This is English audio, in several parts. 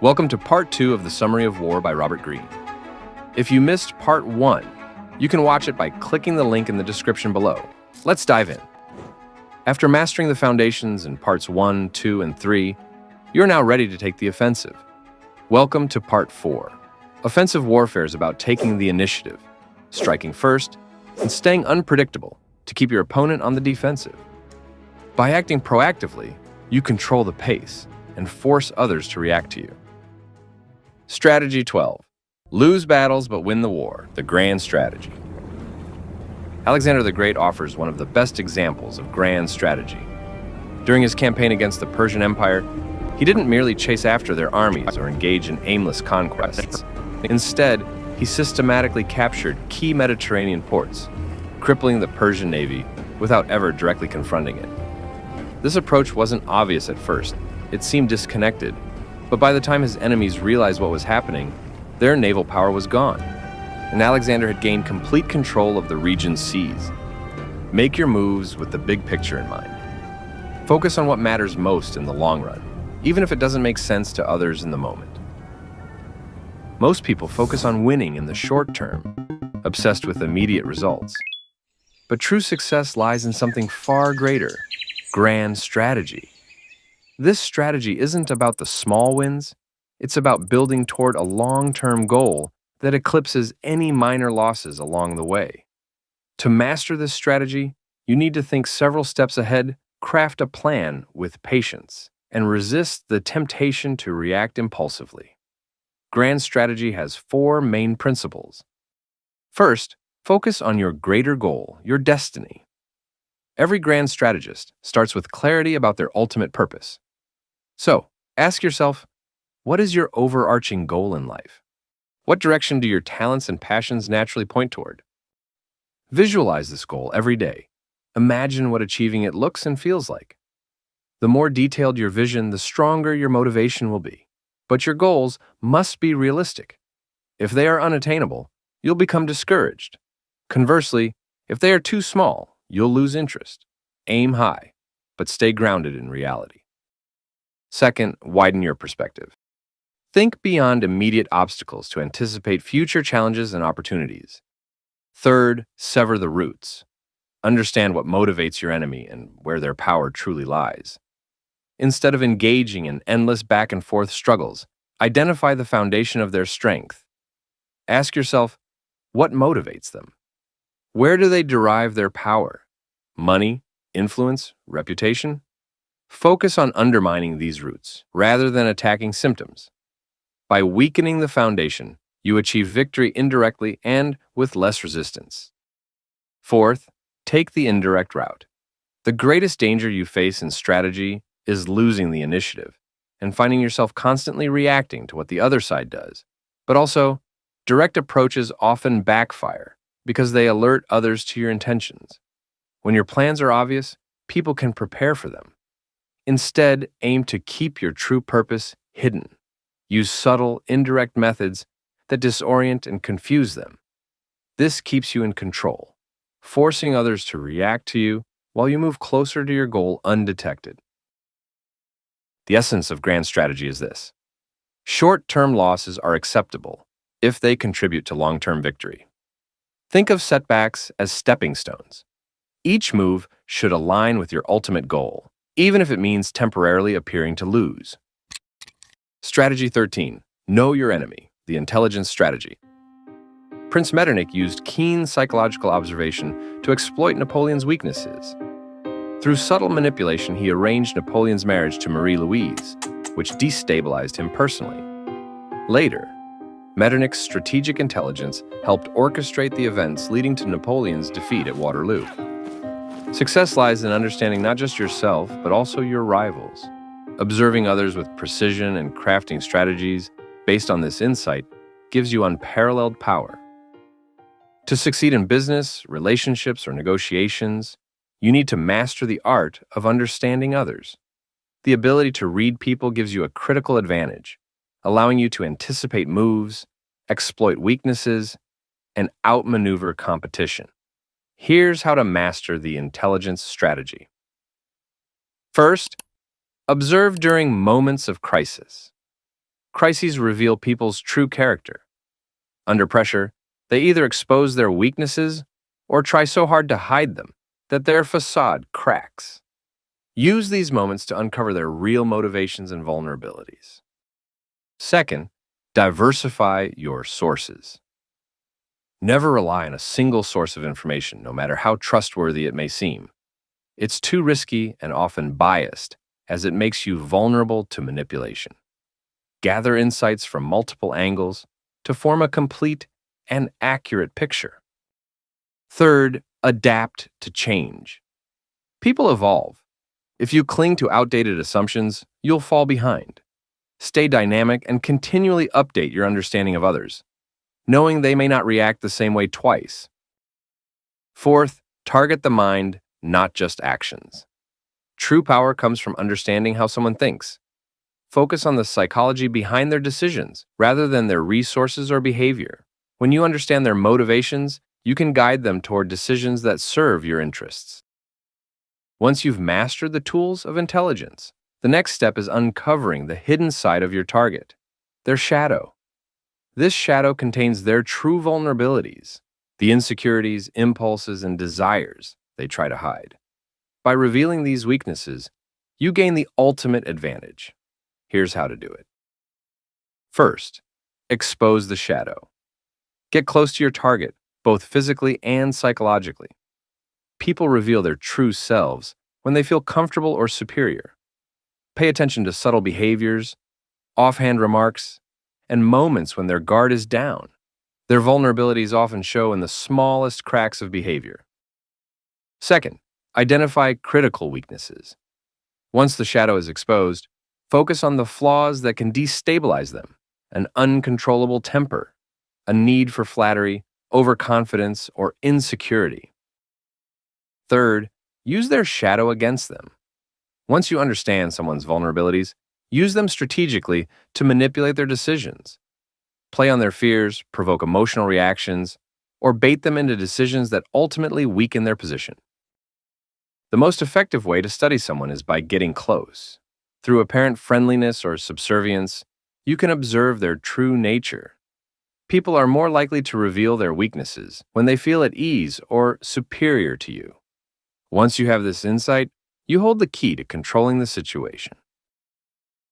Welcome to Part 2 of the Summary of War by Robert Greene. If you missed Part 1, you can watch it by clicking the link in the description below. Let's dive in. After mastering the foundations in Parts 1, 2, and 3, you're now ready to take the offensive. Welcome to Part 4. Offensive warfare is about taking the initiative, striking first, and staying unpredictable to keep your opponent on the defensive. By acting proactively, you control the pace and force others to react to you. Strategy 12. Lose battles but win the war, the grand strategy. Alexander the Great offers one of the best examples of grand strategy. During his campaign against the Persian Empire, he didn't merely chase after their armies or engage in aimless conquests. Instead, he systematically captured key Mediterranean ports, crippling the Persian navy without ever directly confronting it. This approach wasn't obvious at first. It seemed disconnected, but by the time his enemies realized what was happening, their naval power was gone, and Alexander had gained complete control of the region's seas. Make your moves with the big picture in mind. Focus on what matters most in the long run, even if it doesn't make sense to others in the moment. Most people focus on winning in the short term, obsessed with immediate results. But true success lies in something far greater: grand strategy. This strategy isn't about the small wins, it's about building toward a long-term goal that eclipses any minor losses along the way. To master this strategy, you need to think several steps ahead, craft a plan with patience, and resist the temptation to react impulsively. Grand strategy has 4 main principles. First, focus on your greater goal, your destiny. Every grand strategist starts with clarity about their ultimate purpose. So, ask yourself, what is your overarching goal in life? What direction do your talents and passions naturally point toward? Visualize this goal every day. Imagine what achieving it looks and feels like. The more detailed your vision, the stronger your motivation will be. But your goals must be realistic. If they are unattainable, you'll become discouraged. Conversely, if they are too small, you'll lose interest. Aim high, but stay grounded in reality. Second, widen your perspective. Think beyond immediate obstacles to anticipate future challenges and opportunities. Third, sever the roots. Understand what motivates your enemy and where their power truly lies. Instead of engaging in endless back-and-forth struggles, identify the foundation of their strength. Ask yourself, what motivates them? Where do they derive their power? Money, influence, reputation? Focus on undermining these roots, rather than attacking symptoms. By weakening the foundation, you achieve victory indirectly and with less resistance. Fourth, take the indirect route. The greatest danger you face in strategy is losing the initiative and finding yourself constantly reacting to what the other side does. But also, direct approaches often backfire because they alert others to your intentions. When your plans are obvious, people can prepare for them. Instead, aim to keep your true purpose hidden. Use subtle, indirect methods that disorient and confuse them. This keeps you in control, forcing others to react to you while you move closer to your goal undetected. The essence of grand strategy is this: short-term losses are acceptable if they contribute to long-term victory. Think of setbacks as stepping stones. Each move should align with your ultimate goal, even if it means temporarily appearing to lose. Strategy 13. Know your enemy, the intelligence strategy. Prince Metternich used keen psychological observation to exploit Napoleon's weaknesses. Through subtle manipulation, he arranged Napoleon's marriage to Marie-Louise, which destabilized him personally. Later, Metternich's strategic intelligence helped orchestrate the events leading to Napoleon's defeat at Waterloo. Success lies in understanding not just yourself, but also your rivals. Observing others with precision and crafting strategies based on this insight gives you unparalleled power. To succeed in business, relationships, or negotiations, you need to master the art of understanding others. The ability to read people gives you a critical advantage, allowing you to anticipate moves, exploit weaknesses, and outmaneuver competition. Here's how to master the intelligence strategy. First, observe during moments of crisis. Crises reveal people's true character. Under pressure, they either expose their weaknesses or try so hard to hide them that their facade cracks. Use these moments to uncover their real motivations and vulnerabilities. Second, diversify your sources. Never rely on a single source of information, no matter how trustworthy it may seem. It's too risky and often biased, as it makes you vulnerable to manipulation. Gather insights from multiple angles to form a complete and accurate picture. Third, adapt to change. People evolve. If you cling to outdated assumptions, you'll fall behind. Stay dynamic and continually update your understanding of others, knowing they may not react the same way twice. Fourth, target the mind, not just actions. True power comes from understanding how someone thinks. Focus on the psychology behind their decisions rather than their resources or behavior. When you understand their motivations, you can guide them toward decisions that serve your interests. Once you've mastered the tools of intelligence, the next step is uncovering the hidden side of your target, their shadow. This shadow contains their true vulnerabilities, the insecurities, impulses, and desires they try to hide. By revealing these weaknesses, you gain the ultimate advantage. Here's how to do it. First, expose the shadow. Get close to your target, both physically and psychologically. People reveal their true selves when they feel comfortable or superior. Pay attention to subtle behaviors, offhand remarks, and moments when their guard is down. Their vulnerabilities often show in the smallest cracks of behavior. Second, identify critical weaknesses. Once the shadow is exposed, focus on the flaws that can destabilize them: an uncontrollable temper, a need for flattery, overconfidence, or insecurity. Third, use their shadow against them. Once you understand someone's vulnerabilities, use them strategically to manipulate their decisions. Play on their fears, provoke emotional reactions, or bait them into decisions that ultimately weaken their position. The most effective way to study someone is by getting close. Through apparent friendliness or subservience, you can observe their true nature. People are more likely to reveal their weaknesses when they feel at ease or superior to you. Once you have this insight, you hold the key to controlling the situation.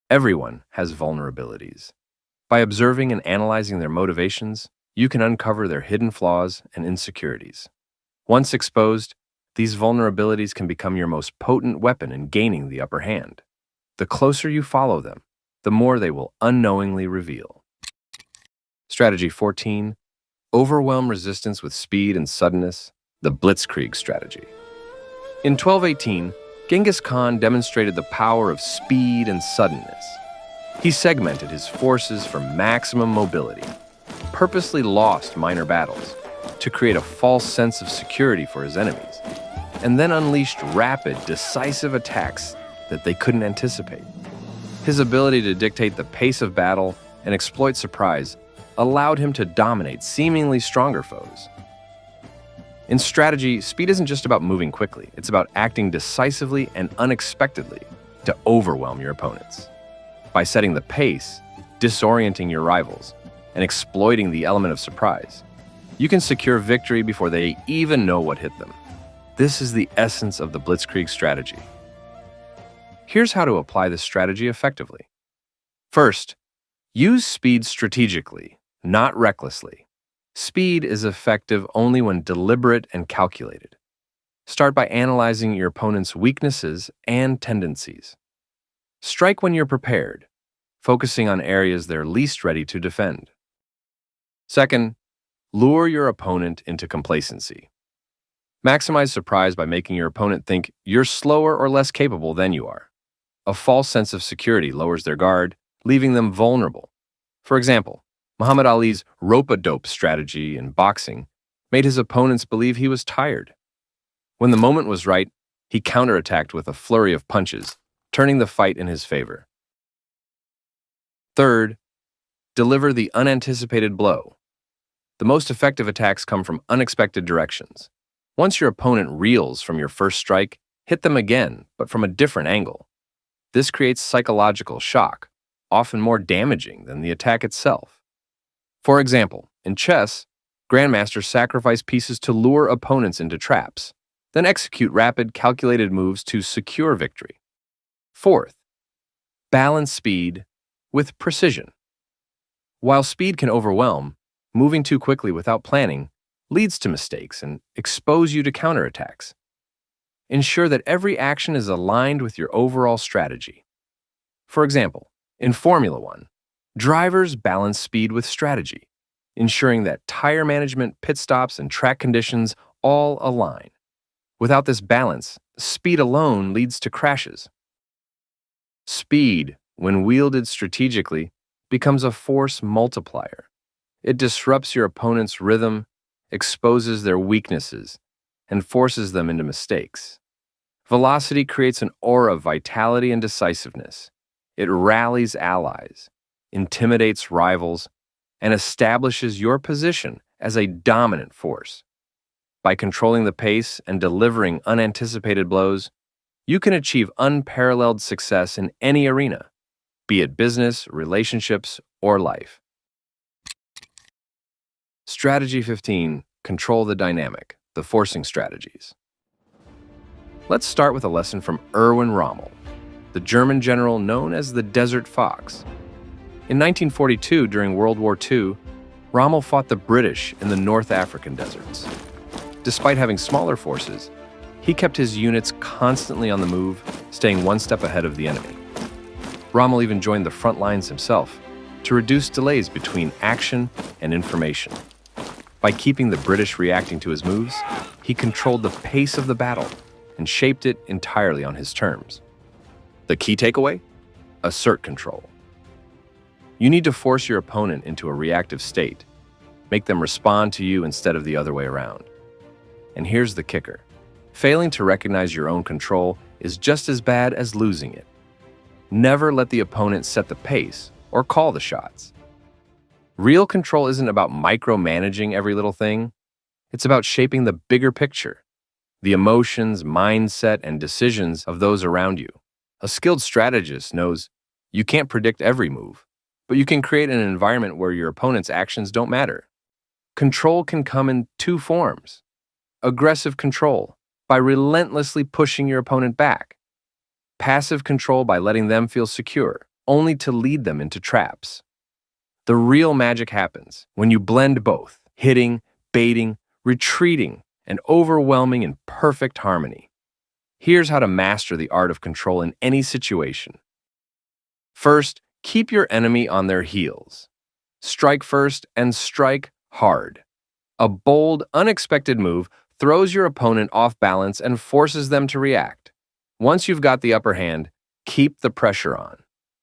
Everyone has vulnerabilities. By observing and analyzing their motivations, you can uncover their hidden flaws and insecurities. Once exposed, these vulnerabilities can become your most potent weapon in gaining the upper hand. The closer you follow them, the more they will unknowingly reveal. Strategy 14. Overwhelm resistance with speed and suddenness, the Blitzkrieg strategy. In 1218, Genghis Khan demonstrated the power of speed and suddenness. He segmented his forces for maximum mobility, purposely lost minor battles to create a false sense of security for his enemies, and then unleashed rapid, decisive attacks that they couldn't anticipate. His ability to dictate the pace of battle and exploit surprise allowed him to dominate seemingly stronger foes. In strategy, speed isn't just about moving quickly, it's about acting decisively and unexpectedly to overwhelm your opponents. By setting the pace, disorienting your rivals, and exploiting the element of surprise, you can secure victory before they even know what hit them. This is the essence of the Blitzkrieg strategy. Here's how to apply this strategy effectively. First, use speed strategically, not recklessly. Speed is effective only when deliberate and calculated. Start by analyzing your opponent's weaknesses and tendencies. Strike when you're prepared, focusing on areas they're least ready to defend. Second, lure your opponent into complacency. Maximize surprise by making your opponent think you're slower or less capable than you are. A false sense of security lowers their guard, leaving them vulnerable. For example, Muhammad Ali's rope-a-dope strategy in boxing made his opponents believe he was tired. When the moment was right, he counterattacked with a flurry of punches, turning the fight in his favor. Third, deliver the unanticipated blow. The most effective attacks come from unexpected directions. Once your opponent reels from your first strike, hit them again, but from a different angle. This creates psychological shock, often more damaging than the attack itself. For example, in chess, grandmasters sacrifice pieces to lure opponents into traps, then execute rapid, calculated moves to secure victory. Fourth, balance speed with precision. While speed can overwhelm, moving too quickly without planning leads to mistakes and expose you to counterattacks. Ensure that every action is aligned with your overall strategy. For example, in Formula One, drivers balance speed with strategy, ensuring that tire management, pit stops, and track conditions all align. Without this balance, speed alone leads to crashes. Speed, when wielded strategically, becomes a force multiplier. It disrupts your opponent's rhythm, exposes their weaknesses, and forces them into mistakes. Velocity creates an aura of vitality and decisiveness. It rallies allies, intimidates rivals, and establishes your position as a dominant force. By controlling the pace and delivering unanticipated blows, you can achieve unparalleled success in any arena, be it business, relationships, or life. Strategy 15. Control the dynamic, the forcing strategies. Let's start with a lesson from Erwin Rommel, the German general known as the Desert Fox. In 1942, during World War II, Rommel fought the British in the North African deserts. Despite having smaller forces, he kept his units constantly on the move, staying one step ahead of the enemy. Rommel even joined the front lines himself to reduce delays between action and information. By keeping the British reacting to his moves, he controlled the pace of the battle and shaped it entirely on his terms. The key takeaway? Assert control. You need to force your opponent into a reactive state. Make them respond to you instead of the other way around. And here's the kicker. Failing to recognize your own control is just as bad as losing it. Never let the opponent set the pace or call the shots. Real control isn't about micromanaging every little thing. It's about shaping the bigger picture, the emotions, mindset, and decisions of those around you. A skilled strategist knows you can't predict every move, but you can create an environment where your opponent's actions don't matter. Control can come in two forms. Aggressive control, by relentlessly pushing your opponent back. Passive control, by letting them feel secure, only to lead them into traps. The real magic happens when you blend both, hitting, baiting, retreating, and overwhelming in perfect harmony. Here's how to master the art of control in any situation. First, keep your enemy on their heels. Strike first and strike hard. A bold, unexpected move throws your opponent off balance and forces them to react. Once you've got the upper hand, keep the pressure on.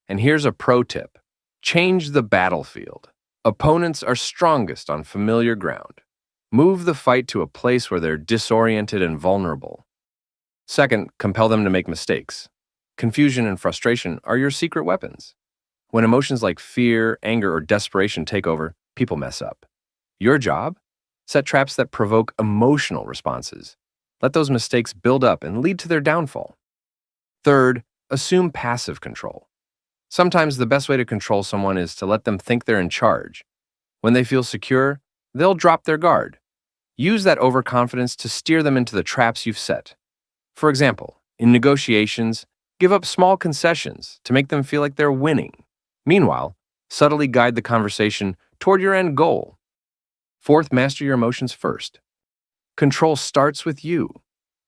And here's a pro tip. Change the battlefield. Opponents are strongest on familiar ground. Move the fight to a place where they're disoriented and vulnerable. Second, compel them to make mistakes. Confusion and frustration are your secret weapons. When emotions like fear, anger, or desperation take over, people mess up. Your job? Set traps that provoke emotional responses. Let those mistakes build up and lead to their downfall. Third, assume passive control. Sometimes the best way to control someone is to let them think they're in charge. When they feel secure, they'll drop their guard. Use that overconfidence to steer them into the traps you've set. For example, in negotiations, give up small concessions to make them feel like they're winning. Meanwhile, subtly guide the conversation toward your end goal. Fourth, master your emotions first. Control starts with you.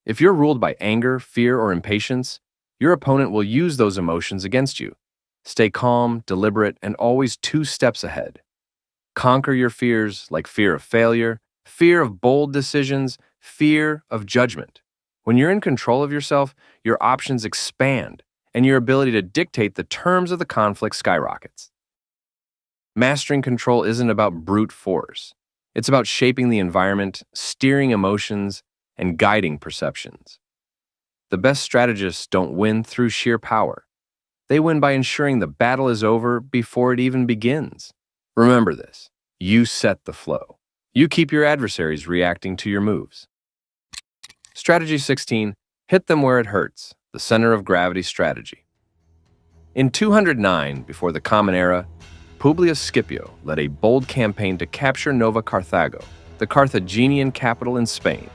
If you're ruled by anger, fear, or impatience, your opponent will use those emotions against you. Stay calm, deliberate, and always 2 steps ahead. Conquer your fears like fear of failure, fear of bold decisions, fear of judgment. When you're in control of yourself, your options expand, and your ability to dictate the terms of the conflict skyrockets. Mastering control isn't about brute force. It's about shaping the environment, steering emotions, and guiding perceptions. The best strategists don't win through sheer power. They win by ensuring the battle is over before it even begins. Remember this. You set the flow. You keep your adversaries reacting to your moves. Strategy 16. Hit them where it hurts. The center of gravity strategy. In 209 before the Common Era, Publius Scipio led a bold campaign to capture Nova Carthago, the Carthaginian capital in Spain.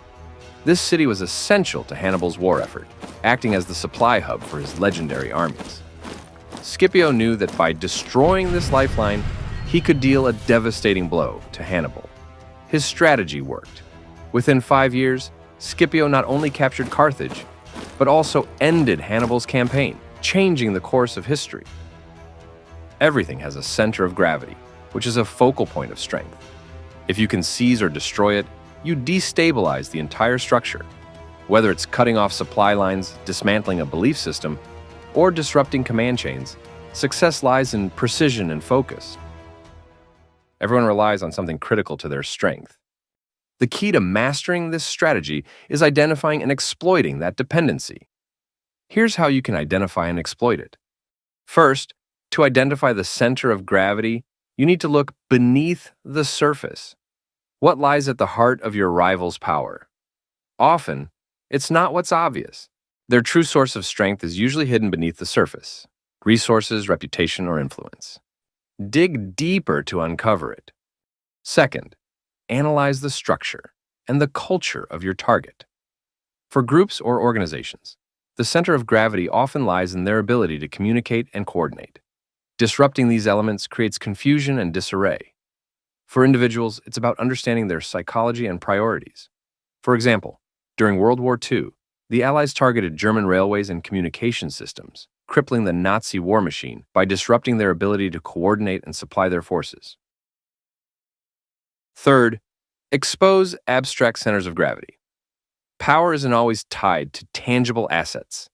This city was essential to Hannibal's war effort, acting as the supply hub for his legendary armies. Scipio knew that by destroying this lifeline, he could deal a devastating blow to Hannibal. His strategy worked. Within 5 years, Scipio not only captured Carthage, but also ended Hannibal's campaign, changing the course of history. Everything has a center of gravity, which is a focal point of strength. If you can seize or destroy it, you destabilize the entire structure. Whether it's cutting off supply lines, dismantling a belief system, or disrupting command chains, success lies in precision and focus. Everyone relies on something critical to their strength. The key to mastering this strategy is identifying and exploiting that dependency. Here's how you can identify and exploit it. First, to identify the center of gravity, you need to look beneath the surface. What lies at the heart of your rival's power? Often, it's not what's obvious. Their true source of strength is usually hidden beneath the surface: resources, reputation, or influence. Dig deeper to uncover it. Second, analyze the structure and the culture of your target. For groups or organizations, the center of gravity often lies in their ability to communicate and coordinate. Disrupting these elements creates confusion and disarray. For individuals, it's about understanding their psychology and priorities. For example, during World War II, the Allies targeted German railways and communication systems, crippling the Nazi war machine by disrupting their ability to coordinate and supply their forces. Third, expose abstract centers of gravity. Power isn't always tied to tangible assets.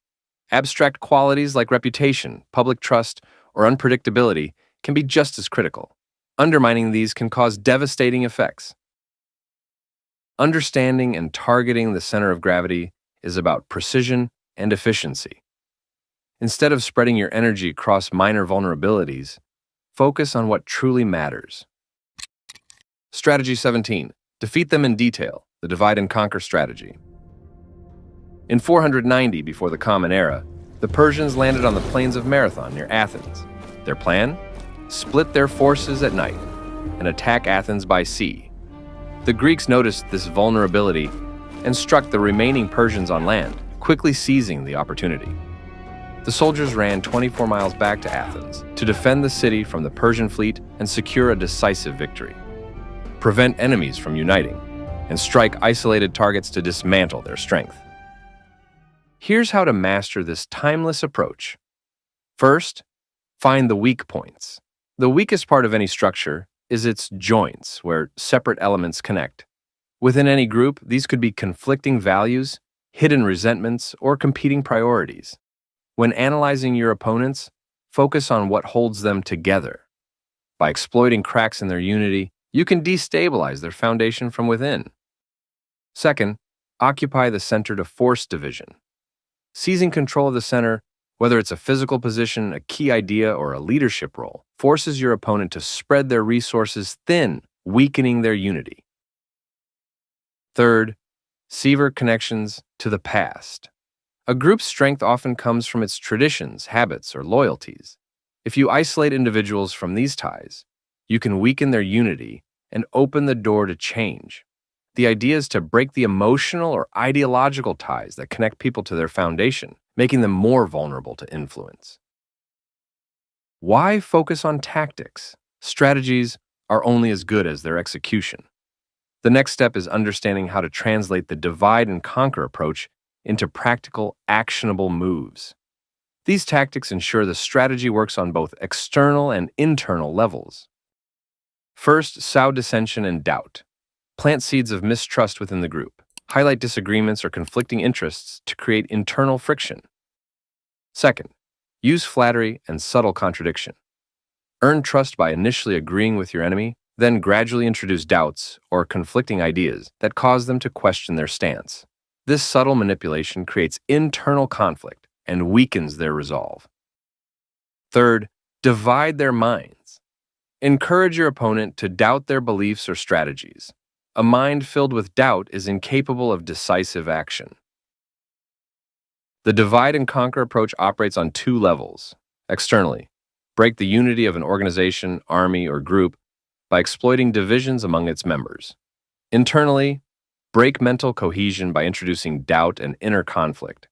Abstract qualities like reputation, public trust, or unpredictability can be just as critical. Undermining these can cause devastating effects. Understanding and targeting the center of gravity is about precision and efficiency. Instead of spreading your energy across minor vulnerabilities, focus on what truly matters. Strategy 17. Defeat them in detail, the divide and conquer strategy. In 490 before the Common Era, the Persians landed on the plains of Marathon near Athens. Their plan? Split their forces at night and attack Athens by sea. The Greeks noticed this vulnerability and struck the remaining Persians on land, quickly seizing the opportunity. The soldiers ran 24 miles back to Athens to defend the city from the Persian fleet and secure a decisive victory. Prevent enemies from uniting, and strike isolated targets to dismantle their strength. Here's how to master this timeless approach. First, find the weak points. The weakest part of any structure is its joints, where separate elements connect. Within any group, these could be conflicting values, hidden resentments, or competing priorities. When analyzing your opponents, focus on what holds them together. By exploiting cracks in their unity, you can destabilize their foundation from within. Second, occupy the center to force division. Seizing control of the center, whether it's a physical position, a key idea, or a leadership role, forces your opponent to spread their resources thin, weakening their unity. Third, sever connections to the past. A group's strength often comes from its traditions, habits, or loyalties. If you isolate individuals from these ties, you can weaken their unity and open the door to change. The idea is to break the emotional or ideological ties that connect people to their foundation, making them more vulnerable to influence. Why focus on tactics? Strategies are only as good as their execution. The next step is understanding how to translate the divide and conquer approach into practical, actionable moves. These tactics ensure the strategy works on both external and internal levels. First, sow dissension and doubt. Plant seeds of mistrust within the group. Highlight disagreements or conflicting interests to create internal friction. Second, use flattery and subtle contradiction. Earn trust by initially agreeing with your enemy, then gradually introduce doubts or conflicting ideas that cause them to question their stance. This subtle manipulation creates internal conflict and weakens their resolve. Third, divide their minds. Encourage your opponent to doubt their beliefs or strategies. A mind filled with doubt is incapable of decisive action. The divide and conquer approach operates on two levels. Externally, break the unity of an organization, army, or group by exploiting divisions among its members. Internally, break mental cohesion by introducing doubt and inner conflict.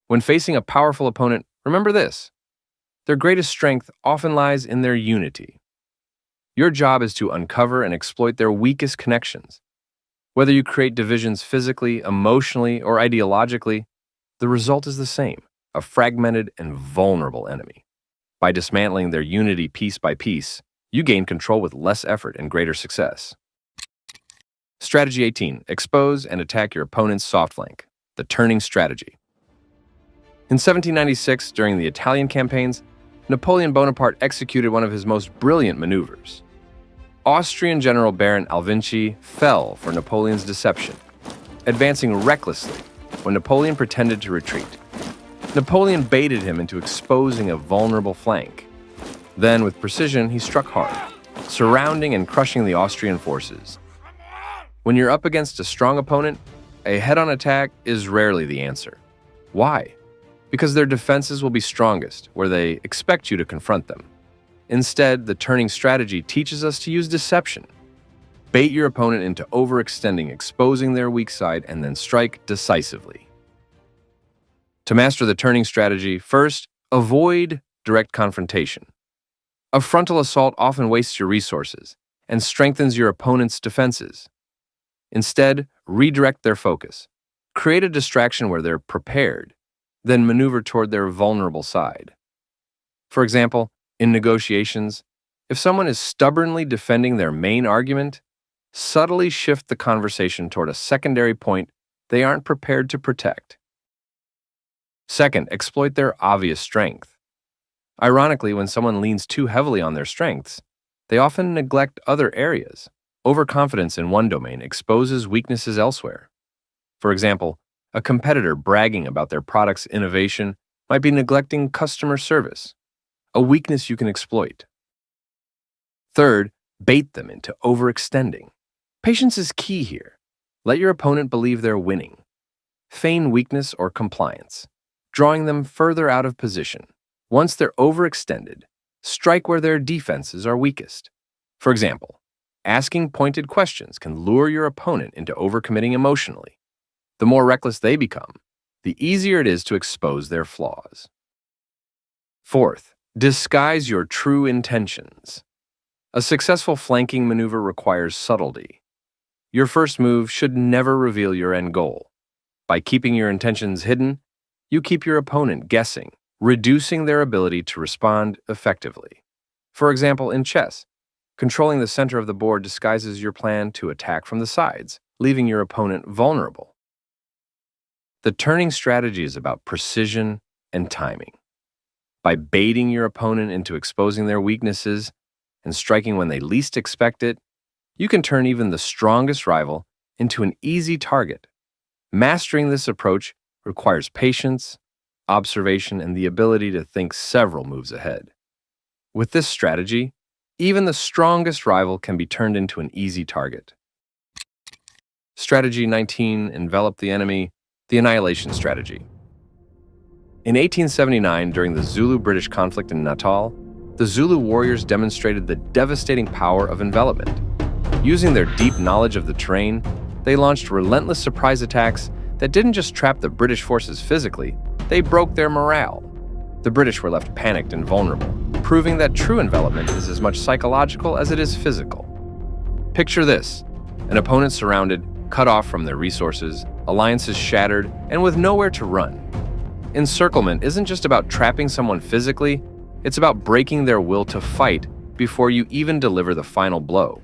When facing a powerful opponent, remember this: their greatest strength often lies in their unity. Your job is to uncover and exploit their weakest connections. Whether you create divisions physically, emotionally, or ideologically, the result is the same: a fragmented and vulnerable enemy. By dismantling their unity piece by piece, you gain control with less effort and greater success. Strategy 18. Expose and attack your opponent's soft flank. The turning strategy. In 1796, during the Italian campaigns, Napoleon Bonaparte executed one of his most brilliant maneuvers. Austrian General Baron Alvinci fell for Napoleon's deception, advancing recklessly when Napoleon pretended to retreat. Napoleon baited him into exposing a vulnerable flank. Then, with precision, he struck hard, surrounding and crushing the Austrian forces. When you're up against a strong opponent, a head-on attack is rarely the answer. Why? Because their defenses will be strongest where they expect you to confront them. Instead, the turning strategy teaches us to use deception. Bait your opponent into overextending, exposing their weak side, and then strike decisively. To master the turning strategy, first, avoid direct confrontation. A frontal assault often wastes your resources and strengthens your opponent's defenses. Instead, redirect their focus. Create a distraction where they're prepared, then maneuver toward their vulnerable side. For example, in negotiations, if someone is stubbornly defending their main argument, subtly shift the conversation toward a secondary point they aren't prepared to protect. Second, exploit their obvious strength. Ironically, when someone leans too heavily on their strengths, they often neglect other areas. Overconfidence in one domain exposes weaknesses elsewhere. For example, a competitor bragging about their product's innovation might be neglecting customer service, a weakness you can exploit. Third, bait them into overextending. Patience is key here. Let your opponent believe they're winning. Feign weakness or compliance, drawing them further out of position. Once they're overextended, strike where their defenses are weakest. For example, asking pointed questions can lure your opponent into overcommitting emotionally. The more reckless they become, the easier it is to expose their flaws. Fourth, disguise your true intentions. A successful flanking maneuver requires subtlety. Your first move should never reveal your end goal. By keeping your intentions hidden, you keep your opponent guessing, reducing their ability to respond effectively. For example, in chess, controlling the center of the board disguises your plan to attack from the sides, leaving your opponent vulnerable. The turning strategy is about precision and timing. By baiting your opponent into exposing their weaknesses and striking when they least expect it, you can turn even the strongest rival into an easy target. Mastering this approach requires patience, observation, and the ability to think several moves ahead. With this strategy, even the strongest rival can be turned into an easy target. Strategy 19. Envelop the enemy, the annihilation strategy. In 1879, during the Zulu-British conflict in Natal, the Zulu warriors demonstrated the devastating power of envelopment. Using their deep knowledge of the terrain, they launched relentless surprise attacks that didn't just trap the British forces physically, they broke their morale. The British were left panicked and vulnerable, proving that true envelopment is as much psychological as it is physical. Picture this: an opponent surrounded, cut off from their resources, alliances shattered, and with nowhere to run. Encirclement isn't just about trapping someone physically, it's about breaking their will to fight before you even deliver the final blow.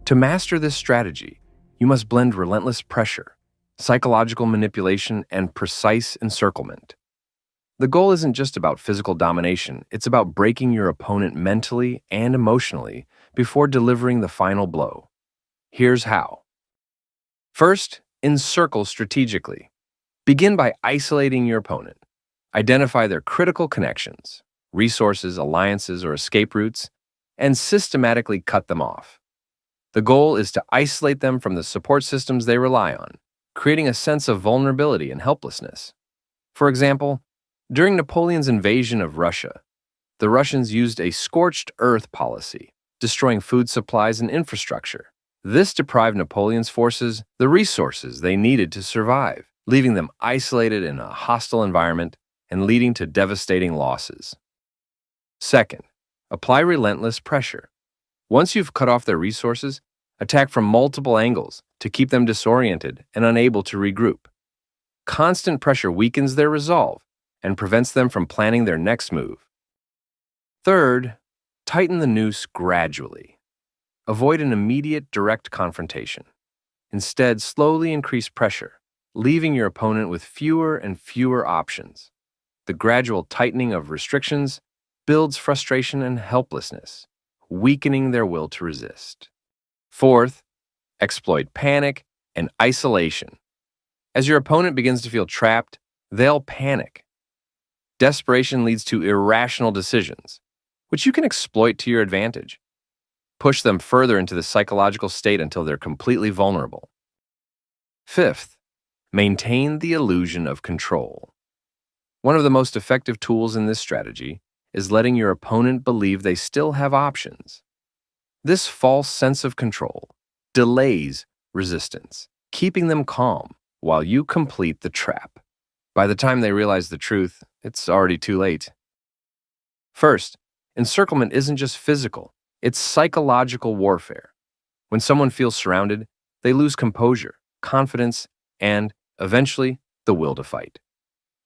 To master this strategy, you must blend relentless pressure, psychological manipulation, and precise encirclement. The goal isn't just about physical domination, it's about breaking your opponent mentally and emotionally before delivering the final blow. Here's how. First, encircle strategically. Begin by isolating your opponent. Identify their critical connections, resources, alliances, or escape routes, and systematically cut them off. The goal is to isolate them from the support systems they rely on, creating a sense of vulnerability and helplessness. For example, During Napoleon's invasion of Russia, the Russians used a scorched earth policy, destroying food supplies and infrastructure. This deprived Napoleon's forces the resources they needed to survive, leaving them isolated in a hostile environment and leading to devastating losses. Second, apply relentless pressure. Once you've cut off their resources, attack from multiple angles to keep them disoriented and unable to regroup. Constant pressure weakens their resolve and prevents them from planning their next move. Third, tighten the noose gradually. Avoid an immediate direct confrontation. Instead, slowly increase pressure, leaving your opponent with fewer and fewer options. The gradual tightening of restrictions builds frustration and helplessness, weakening their will to resist. Fourth, exploit panic and isolation. As your opponent begins to feel trapped, they'll panic. Desperation leads to irrational decisions, which you can exploit to your advantage. Push them further into the psychological state until they're completely vulnerable. Fifth, maintain the illusion of control. One of the most effective tools in this strategy is letting your opponent believe they still have options. This false sense of control delays resistance, keeping them calm while you complete the trap. By the time they realize the truth, it's already too late. First, encirclement isn't just physical, it's psychological warfare. When someone feels surrounded, they lose composure, confidence, and, eventually, the will to fight.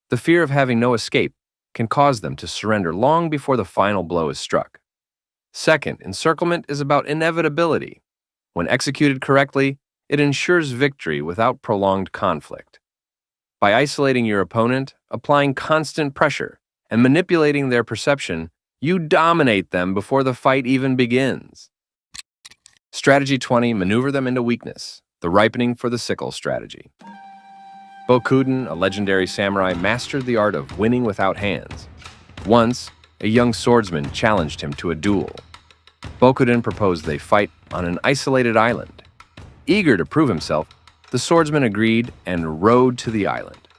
The fear of having no escape can cause them to surrender long before the final blow is struck. Second, encirclement is about inevitability. When executed correctly, it ensures victory without prolonged conflict. By isolating your opponent, applying constant pressure, and manipulating their perception, you dominate them before the fight even begins. Strategy 20, maneuver them into weakness, the ripening for the sickle strategy. Bokuden, a legendary samurai, mastered the art of winning without hands. Once, a young swordsman challenged him to a duel. Bokuden proposed they fight on an isolated island. Eager to prove himself, the swordsman agreed and rowed to the island.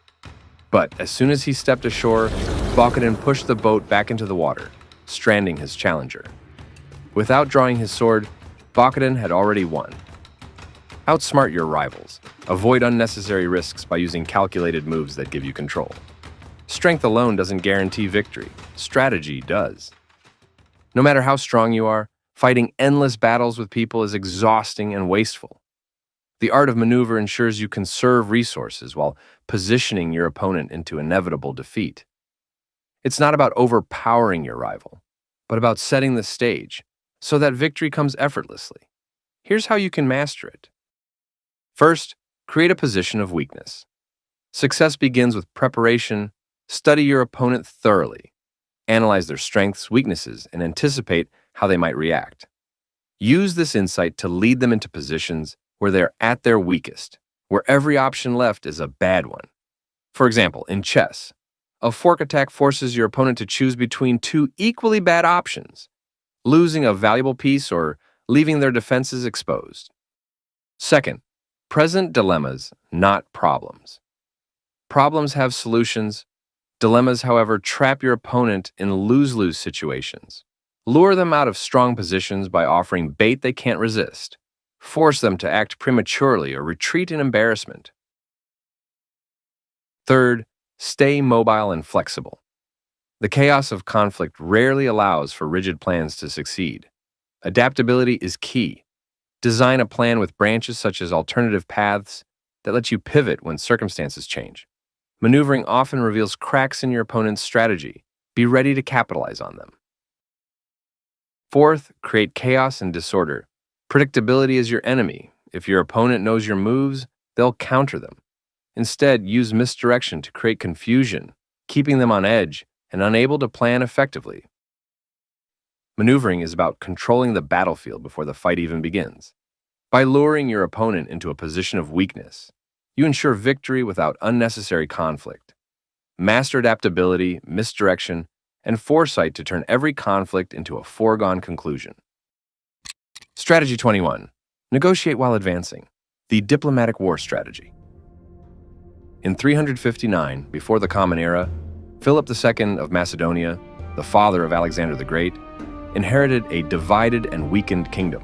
But as soon as he stepped ashore, Bokuden pushed the boat back into the water, stranding his challenger. Without drawing his sword, Bokuden had already won. Outsmart your rivals. Avoid unnecessary risks by using calculated moves that give you control. Strength alone doesn't guarantee victory. Strategy does. No matter how strong you are, fighting endless battles with people is exhausting and wasteful. The art of maneuver ensures you conserve resources while positioning your opponent into inevitable defeat. It's not about overpowering your rival, but about setting the stage so that victory comes effortlessly. Here's how you can master it. First, create a position of weakness. Success begins with preparation. Study your opponent thoroughly. Analyze their strengths, weaknesses, and anticipate how they might react. Use this insight to lead them into positions where they're at their weakest, where every option left is a bad one. For example, in chess, a fork attack forces your opponent to choose between two equally bad options, losing a valuable piece or leaving their defenses exposed. Second, present dilemmas, not problems. Problems have solutions. Dilemmas, however, trap your opponent in lose-lose situations. Lure them out of strong positions by offering bait they can't resist. Force them to act prematurely or retreat in embarrassment. Third, stay mobile and flexible. The chaos of conflict rarely allows for rigid plans to succeed. Adaptability is key. Design a plan with branches such as alternative paths that let you pivot when circumstances change. Maneuvering often reveals cracks in your opponent's strategy. Be ready to capitalize on them. Fourth, create chaos and disorder. Predictability is your enemy. If your opponent knows your moves, they'll counter them. Instead, use misdirection to create confusion, keeping them on edge and unable to plan effectively. Maneuvering is about controlling the battlefield before the fight even begins. By luring your opponent into a position of weakness, you ensure victory without unnecessary conflict. Master adaptability, misdirection, and foresight to turn every conflict into a foregone conclusion. Strategy 21. Negotiate while advancing. The diplomatic war strategy. In 359, before the Common Era, Philip II of Macedonia, the father of Alexander the Great, inherited a divided and weakened kingdom.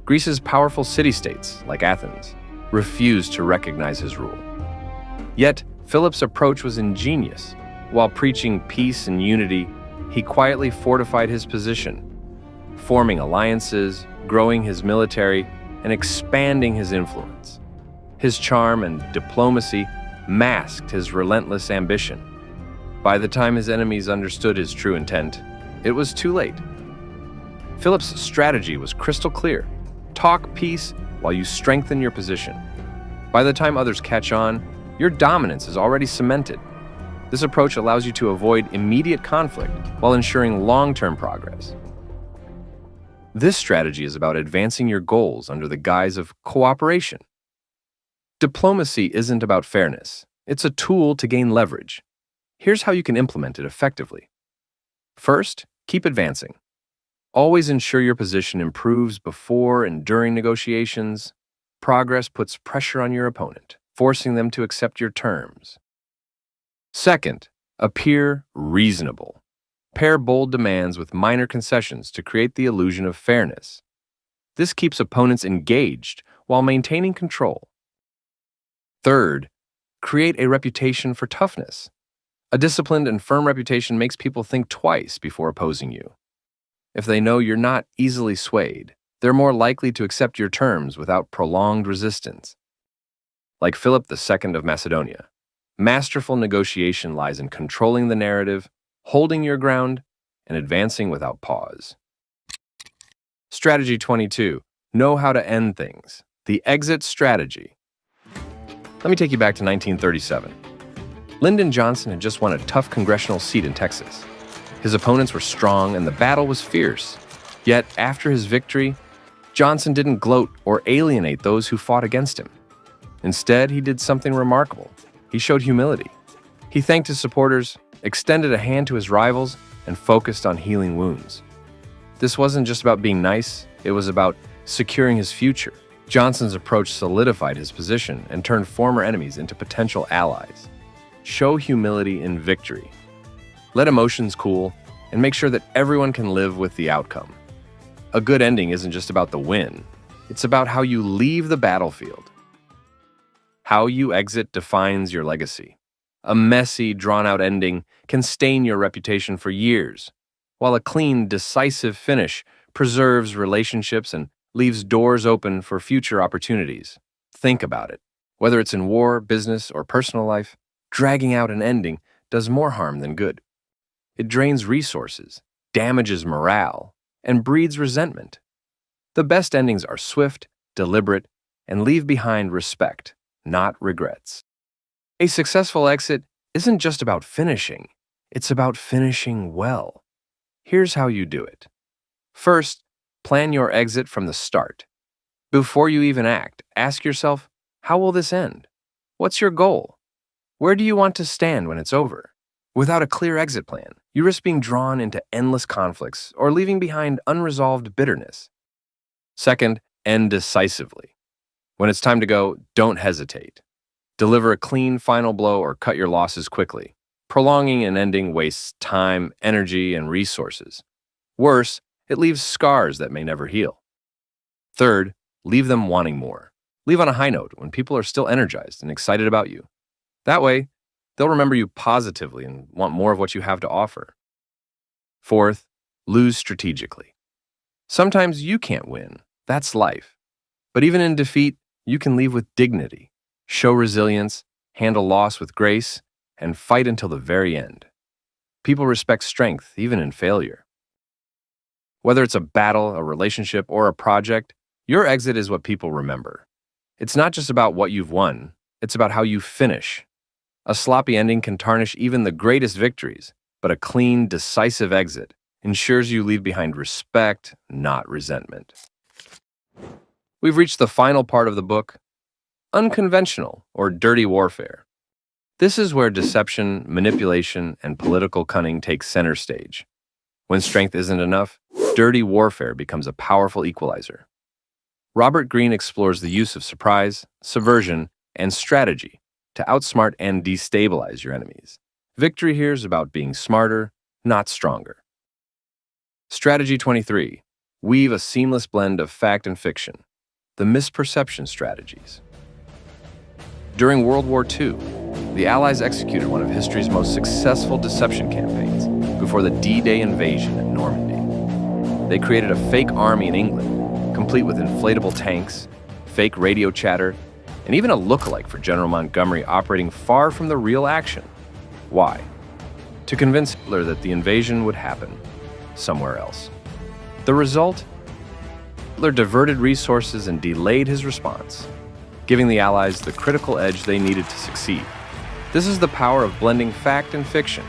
Greece's powerful city-states, like Athens, refused to recognize his rule. Yet, Philip's approach was ingenious. While preaching peace and unity, he quietly fortified his position, forming alliances, growing his military, and expanding his influence. His charm and diplomacy masked his relentless ambition. By the time his enemies understood his true intent, it was too late. Philip's strategy was crystal clear. Talk peace while you strengthen your position. By the time others catch on, your dominance is already cemented. This approach allows you to avoid immediate conflict while ensuring long-term progress. This strategy is about advancing your goals under the guise of cooperation. Diplomacy isn't about fairness. It's a tool to gain leverage. Here's how you can implement it effectively. First, keep advancing. Always ensure your position improves before and during negotiations. Progress puts pressure on your opponent, forcing them to accept your terms. Second, appear reasonable. Pair bold demands with minor concessions to create the illusion of fairness. This keeps opponents engaged while maintaining control. Third, create a reputation for toughness. A disciplined and firm reputation makes people think twice before opposing you. If they know you're not easily swayed, they're more likely to accept your terms without prolonged resistance. Like Philip II of Macedonia, masterful negotiation lies in controlling the narrative, holding your ground, and advancing without pause. Strategy 22. Know how to end things. The exit strategy. Let me take you back to 1937. Lyndon Johnson had just won a tough congressional seat in Texas. His opponents were strong and the battle was fierce. Yet, after his victory, Johnson didn't gloat or alienate those who fought against him. Instead, he did something remarkable. He showed humility. He thanked his supporters, extended a hand to his rivals, and focused on healing wounds. This wasn't just about being nice, it was about securing his future. Johnson's approach solidified his position and turned former enemies into potential allies. Show humility in victory. Let emotions cool, and make sure that everyone can live with the outcome. A good ending isn't just about the win, it's about how you leave the battlefield. How you exit defines your legacy. A messy, drawn-out ending can stain your reputation for years, while a clean, decisive finish preserves relationships and leaves doors open for future opportunities. Think about it. Whether it's in war, business, or personal life, dragging out an ending does more harm than good. It drains resources, damages morale, and breeds resentment. The best endings are swift, deliberate, and leave behind respect, not regrets. A successful exit isn't just about finishing, it's about finishing well. Here's how you do it. First, plan your exit from the start. Before you even act, ask yourself, how will this end? What's your goal? Where do you want to stand when it's over? Without a clear exit plan, you risk being drawn into endless conflicts or leaving behind unresolved bitterness. Second, end decisively. When it's time to go, don't hesitate. Deliver a clean final blow or cut your losses quickly. Prolonging an ending wastes time, energy, and resources. Worse, it leaves scars that may never heal. Third, leave them wanting more. Leave on a high note when people are still energized and excited about you. That way, they'll remember you positively and want more of what you have to offer. Fourth, lose strategically. Sometimes you can't win. That's life. But even in defeat, you can leave with dignity, show resilience, handle loss with grace, and fight until the very end. People respect strength even in failure. Whether it's a battle, a relationship, or a project, your exit is what people remember. It's not just about what you've won, it's about how you finish. A sloppy ending can tarnish even the greatest victories, but a clean, decisive exit ensures you leave behind respect, not resentment. We've reached the final part of the book, unconventional or dirty warfare. This is where deception, manipulation, and political cunning take center stage. When strength isn't enough, dirty warfare becomes a powerful equalizer. Robert Greene explores the use of surprise, subversion, and strategy to outsmart and destabilize your enemies. Victory here is about being smarter, not stronger. Strategy 23. Weave a seamless blend of fact and fiction. The misperception strategies. During World War II, the Allies executed one of history's most successful deception campaigns before the D-Day invasion at Normandy. They created a fake army in England, complete with inflatable tanks, fake radio chatter, and even a look-alike for General Montgomery operating far from the real action. Why? To convince Hitler that the invasion would happen somewhere else. The result? Hitler diverted resources and delayed his response, giving the Allies the critical edge they needed to succeed. This is the power of blending fact and fiction.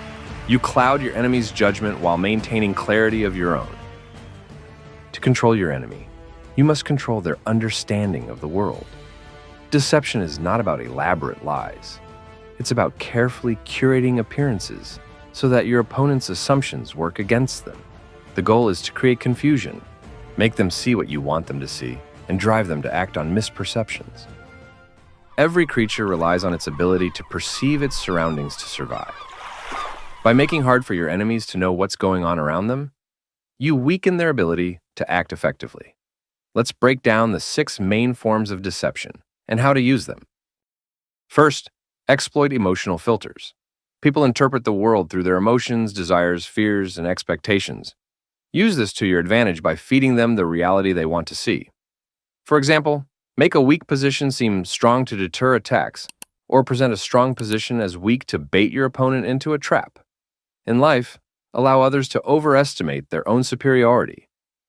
You cloud your enemy's judgment while maintaining clarity of your own. To control your enemy, you must control their understanding of the world. Deception is not about elaborate lies. It's about carefully curating appearances so that your opponent's assumptions work against them. The goal is to create confusion, make them see what you want them to see, and drive them to act on misperceptions. Every creature relies on its ability to perceive its surroundings to survive. By making hard for your enemies to know what's going on around them, you weaken their ability to act effectively. Let's break down the 6 main forms of deception and how to use them. First, exploit emotional filters. People interpret the world through their emotions, desires, fears, and expectations. Use this to your advantage by feeding them the reality they want to see. For example, make a weak position seem strong to deter attacks, or present a strong position as weak to bait your opponent into a trap. In life, allow others to overestimate their own superiority,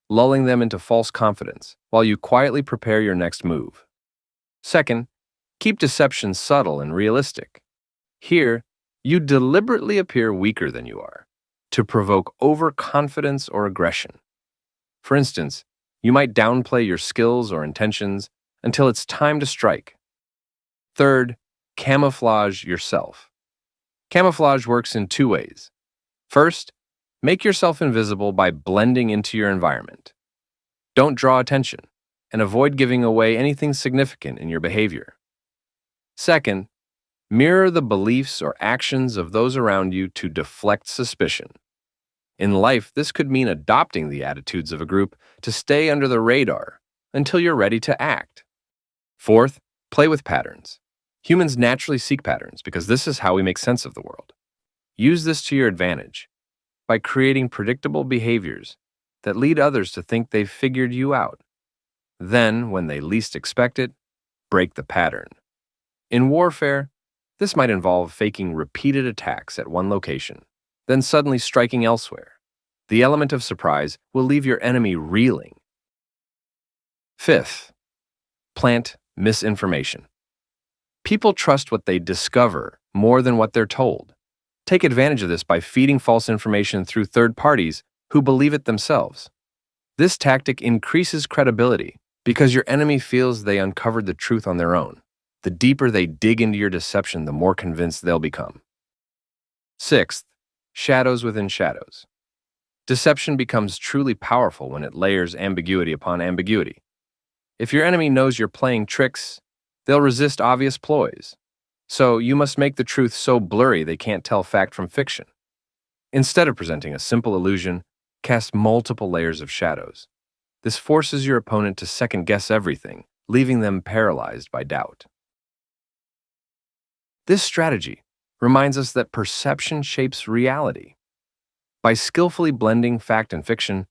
lulling them into false confidence while you quietly prepare your next move. Second, keep deception subtle and realistic. Here, you deliberately appear weaker than you are, to provoke overconfidence or aggression. For instance, you might downplay your skills or intentions until it's time to strike. Third, camouflage yourself. Camouflage works in 2 ways. First, make yourself invisible by blending into your environment. Don't draw attention, and avoid giving away anything significant in your behavior. Second, mirror the beliefs or actions of those around you to deflect suspicion. In life, this could mean adopting the attitudes of a group to stay under the radar until you're ready to act. Fourth, play with patterns. Humans naturally seek patterns because this is how we make sense of the world. Use this to your advantage by creating predictable behaviors that lead others to think they've figured you out. Then, when they least expect it, break the pattern. In warfare, this might involve faking repeated attacks at one location, then suddenly striking elsewhere. The element of surprise will leave your enemy reeling. Fifth, plant misinformation. People trust what they discover more than what they're told. Take advantage of this by feeding false information through third parties who believe it themselves. This tactic increases credibility because your enemy feels they uncovered the truth on their own. The deeper they dig into your deception, the more convinced they'll become. Sixth, shadows within shadows. Deception becomes truly powerful when it layers ambiguity upon ambiguity. If your enemy knows you're playing tricks, they'll resist obvious ploys. So you must make the truth so blurry they can't tell fact from fiction. Instead of presenting a simple illusion, cast multiple layers of shadows. This forces your opponent to second-guess everything, leaving them paralyzed by doubt. This strategy reminds us that perception shapes reality. By skillfully blending fact and fiction,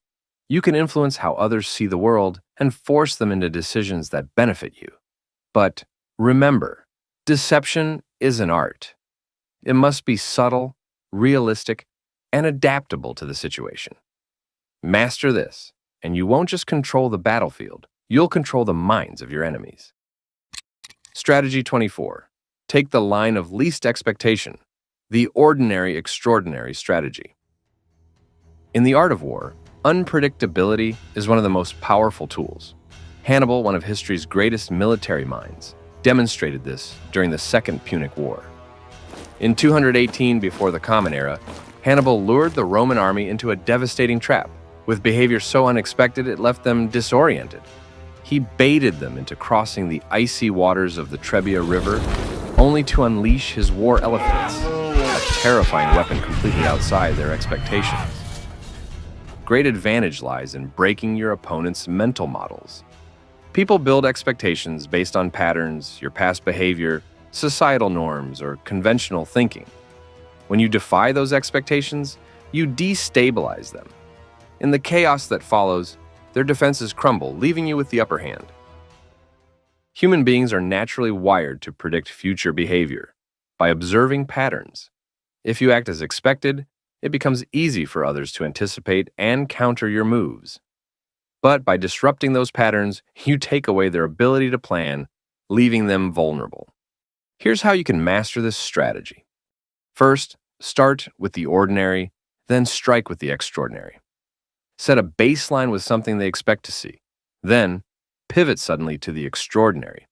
you can influence how others see the world and force them into decisions that benefit you. But remember, deception is an art. It must be subtle, realistic, and adaptable to the situation. Master this, and you won't just control the battlefield, you'll control the minds of your enemies. Strategy 24. Take the line of least expectation, the ordinary extraordinary strategy. In the art of war, unpredictability is one of the most powerful tools. Hannibal, one of history's greatest military minds, demonstrated this during the Second Punic War. In 218 before the Common Era, Hannibal lured the Roman army into a devastating trap, with behavior so unexpected it left them disoriented. He baited them into crossing the icy waters of the Trebia River, only to unleash his war elephants, a terrifying weapon completely outside their expectations. Great advantage lies in breaking your opponent's mental models. People build expectations based on patterns, your past behavior, societal norms, or conventional thinking. When you defy those expectations, you destabilize them. In the chaos that follows, their defenses crumble, leaving you with the upper hand. Human beings are naturally wired to predict future behavior by observing patterns. If you act as expected, it becomes easy for others to anticipate and counter your moves. But by disrupting those patterns, you take away their ability to plan, leaving them vulnerable. Here's how you can master this strategy. First, start with the ordinary, then strike with the extraordinary. Set a baseline with something they expect to see. Then, pivot suddenly to the extraordinary.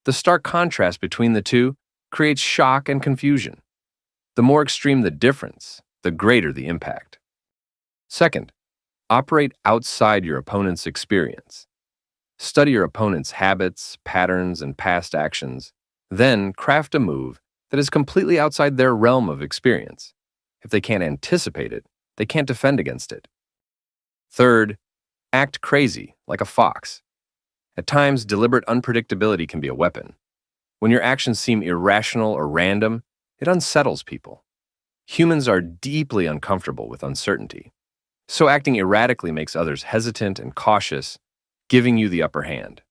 The stark contrast between the two creates shock and confusion. The more extreme the difference, the greater the impact. Second, operate outside your opponent's experience. Study your opponent's habits, patterns, and past actions. Then craft a move that is completely outside their realm of experience. If they can't anticipate it, they can't defend against it. Third, act crazy, like a fox. At times, deliberate unpredictability can be a weapon. When your actions seem irrational or random, it unsettles people. Humans are deeply uncomfortable with uncertainty, so acting erratically makes others hesitant and cautious, giving you the upper hand.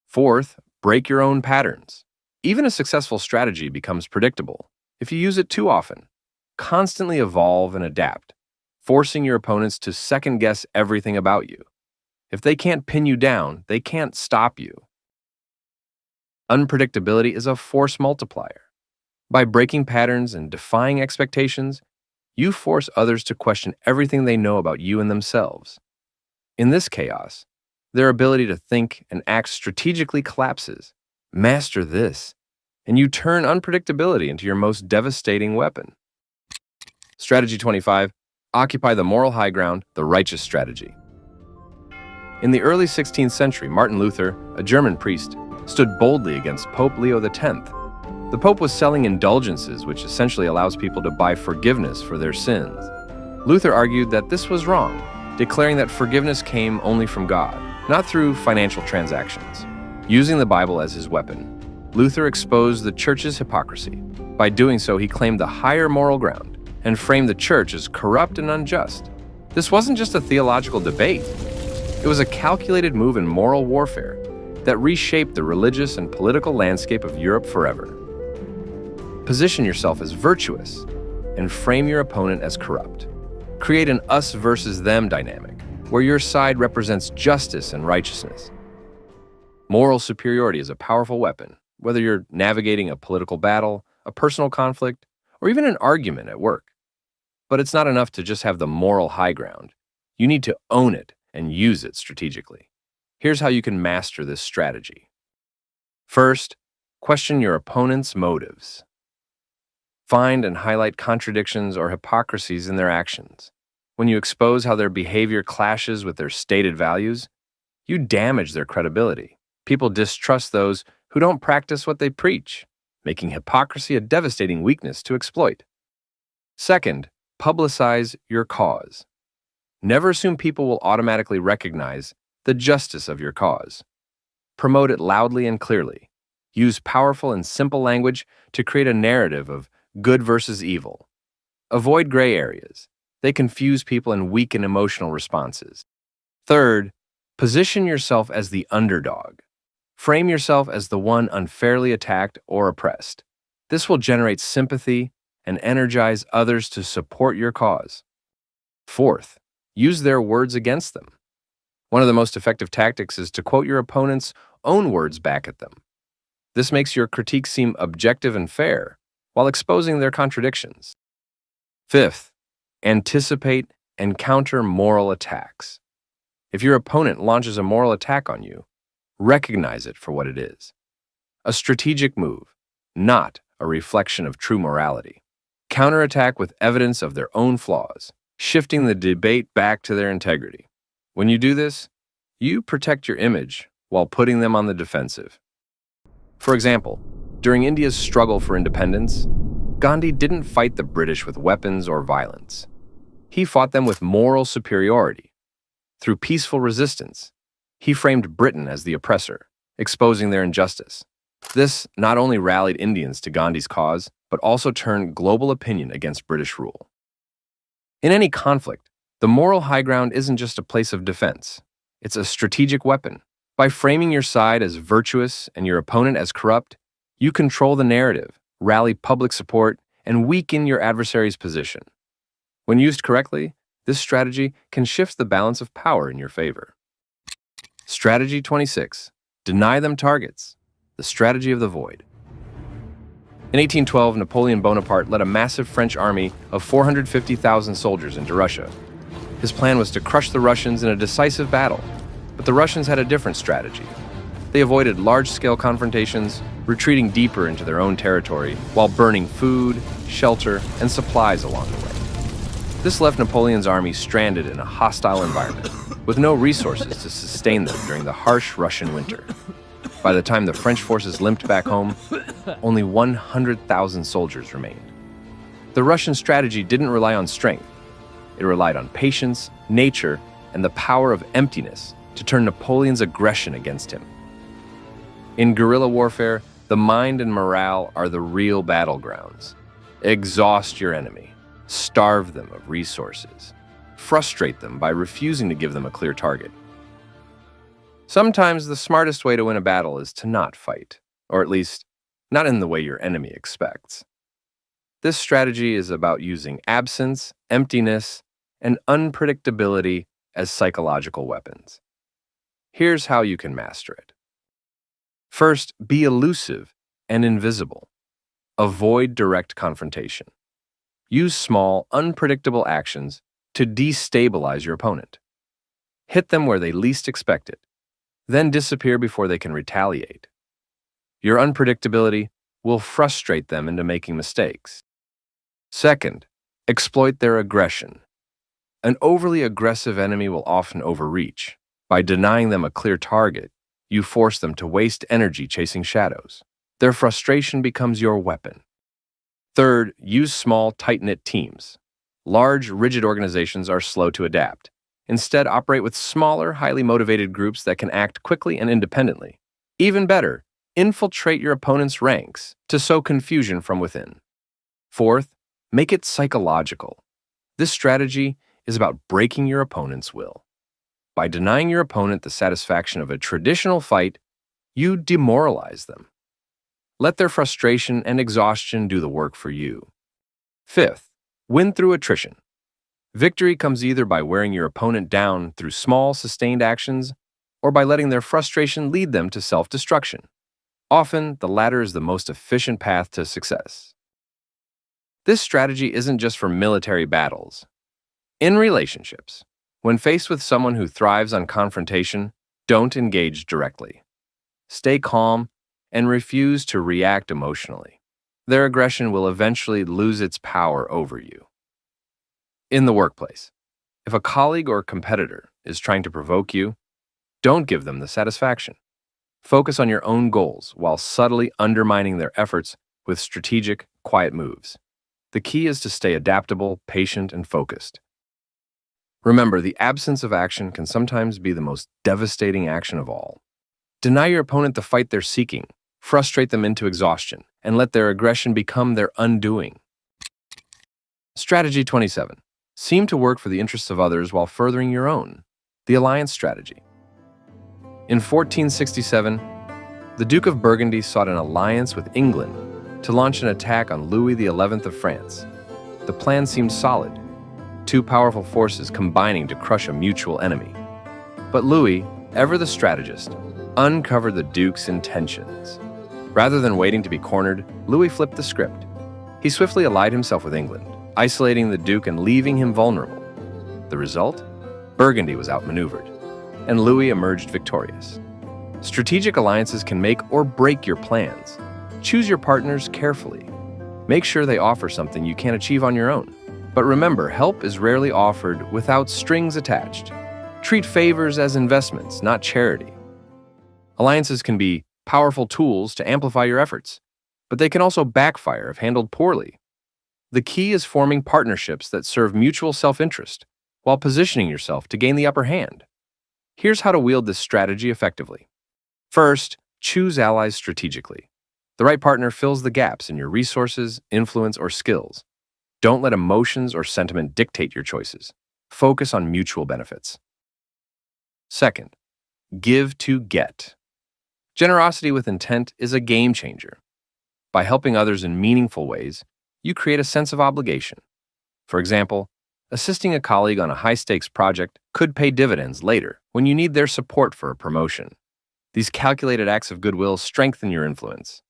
Fourth, break your own patterns. Even a successful strategy becomes predictable if you use it too often. Constantly evolve and adapt, forcing your opponents to second-guess everything about you. If they can't pin you down, they can't stop you. Unpredictability is a force multiplier. By breaking patterns and defying expectations, you force others to question everything they know about you and themselves. In this chaos, their ability to think and act strategically collapses. Master this, and you turn unpredictability into your most devastating weapon. Strategy 25. Occupy the moral high ground, the righteous strategy. In the early 16th century, Martin Luther, a German priest, stood boldly against Pope Leo X. The Pope was selling indulgences, which essentially allows people to buy forgiveness for their sins. Luther argued that this was wrong, declaring that forgiveness came only from God, not through financial transactions. Using the Bible as his weapon, Luther exposed the church's hypocrisy. By doing so, he claimed the higher moral ground and framed the church as corrupt and unjust. This wasn't just a theological debate. It was a calculated move in moral warfare that reshaped the religious and political landscape of Europe forever. Position yourself as virtuous and frame your opponent as corrupt. Create an us versus them dynamic, where your side represents justice and righteousness. Moral superiority is a powerful weapon, whether you're navigating a political battle, a personal conflict, or even an argument at work. But it's not enough to just have the moral high ground. You need to own it and use it strategically. Here's how you can master this strategy. First, question your opponent's motives. Find and highlight contradictions or hypocrisies in their actions. When you expose how their behavior clashes with their stated values, you damage their credibility. People distrust those who don't practice what they preach, making hypocrisy a devastating weakness to exploit. Second, publicize your cause. Never assume people will automatically recognize the justice of your cause. Promote it loudly and clearly. Use powerful and simple language to create a narrative of good versus evil. Avoid gray areas. They confuse people and weaken emotional responses. Third, position yourself as the underdog. Frame yourself as the one unfairly attacked or oppressed. This will generate sympathy and energize others to support your cause. Fourth, use their words against them. One of the most effective tactics is to quote your opponent's own words back at them. This makes your critique seem objective and fair, while exposing their contradictions. Fifth, anticipate and counter moral attacks. If your opponent launches a moral attack on you, recognize it for what it is: a strategic move, not a reflection of true morality. Counterattack with evidence of their own flaws, shifting the debate back to their integrity. When you do this, you protect your image while putting them on the defensive. For example, during India's struggle for independence, Gandhi didn't fight the British with weapons or violence. He fought them with moral superiority. Through peaceful resistance, he framed Britain as the oppressor, exposing their injustice. This not only rallied Indians to Gandhi's cause, but also turned global opinion against British rule. In any conflict, the moral high ground isn't just a place of defense. It's a strategic weapon. By framing your side as virtuous and your opponent as corrupt, you control the narrative, rally public support, and weaken your adversary's position. When used correctly, this strategy can shift the balance of power in your favor. Strategy 26. Deny them targets. The strategy of the void. In 1812, Napoleon Bonaparte led a massive French army of 450,000 soldiers into Russia. His plan was to crush the Russians in a decisive battle, but the Russians had a different strategy. They avoided large-scale confrontations, retreating deeper into their own territory while burning food, shelter, and supplies along the way. This left Napoleon's army stranded in a hostile environment, with no resources to sustain them during the harsh Russian winter. By the time the French forces limped back home, only 100,000 soldiers remained. The Russian strategy didn't rely on strength. It relied on patience, nature, and the power of emptiness to turn Napoleon's aggression against him. In guerrilla warfare, the mind and morale are the real battlegrounds. Exhaust your enemy. Starve them of resources. Frustrate them by refusing to give them a clear target. Sometimes the smartest way to win a battle is to not fight, or at least not in the way your enemy expects. This strategy is about using absence, emptiness, and unpredictability as psychological weapons. Here's how you can master it. First, be elusive and invisible. Avoid direct confrontation. Use small, unpredictable actions to destabilize your opponent. Hit them where they least expect it, then disappear before they can retaliate. Your unpredictability will frustrate them into making mistakes. Second, exploit their aggression. An overly aggressive enemy will often overreach. By denying them a clear target, you force them to waste energy chasing shadows. Their frustration becomes your weapon. Third, use small, tight-knit teams. Large, rigid organizations are slow to adapt. Instead, operate with smaller, highly motivated groups that can act quickly and independently. Even better, infiltrate your opponent's ranks to sow confusion from within. Fourth, make it psychological. This strategy is about breaking your opponent's will. By denying your opponent the satisfaction of a traditional fight, you demoralize them. Let their frustration and exhaustion do the work for you. Fifth, win through attrition. Victory comes either by wearing your opponent down through small, sustained actions or by letting their frustration lead them to self-destruction. Often, the latter is the most efficient path to success. This strategy isn't just for military battles. In relationships, when faced with someone who thrives on confrontation, don't engage directly. Stay calm and refuse to react emotionally. Their aggression will eventually lose its power over you. In the workplace, if a colleague or competitor is trying to provoke you, don't give them the satisfaction. Focus on your own goals while subtly undermining their efforts with strategic, quiet moves. The key is to stay adaptable, patient, and focused. Remember, the absence of action can sometimes be the most devastating action of all. Deny your opponent the fight they're seeking, frustrate them into exhaustion, and let their aggression become their undoing. Strategy 27. Seem to work for the interests of others while furthering your own. The alliance strategy. In 1467, the Duke of Burgundy sought an alliance with England to launch an attack on Louis XI of France. The plan seemed solid, two powerful forces combining to crush a mutual enemy. But Louis, ever the strategist, uncovered the Duke's intentions. Rather than waiting to be cornered, Louis flipped the script. He swiftly allied himself with England, isolating the Duke and leaving him vulnerable. The result? Burgundy was outmaneuvered, and Louis emerged victorious. Strategic alliances can make or break your plans. Choose your partners carefully. Make sure they offer something you can't achieve on your own. But remember, help is rarely offered without strings attached. Treat favors as investments, not charity. Alliances can be powerful tools to amplify your efforts, but they can also backfire if handled poorly. The key is forming partnerships that serve mutual self-interest while positioning yourself to gain the upper hand. Here's how to wield this strategy effectively. First, choose allies strategically. The right partner fills the gaps in your resources, influence, or skills. Don't let emotions or sentiment dictate your choices. Focus on mutual benefits. Second, give to get. Generosity with intent is a game changer. By helping others in meaningful ways, you create a sense of obligation. For example, assisting a colleague on a high-stakes project could pay dividends later when you need their support for a promotion. These calculated acts of goodwill strengthen your influence.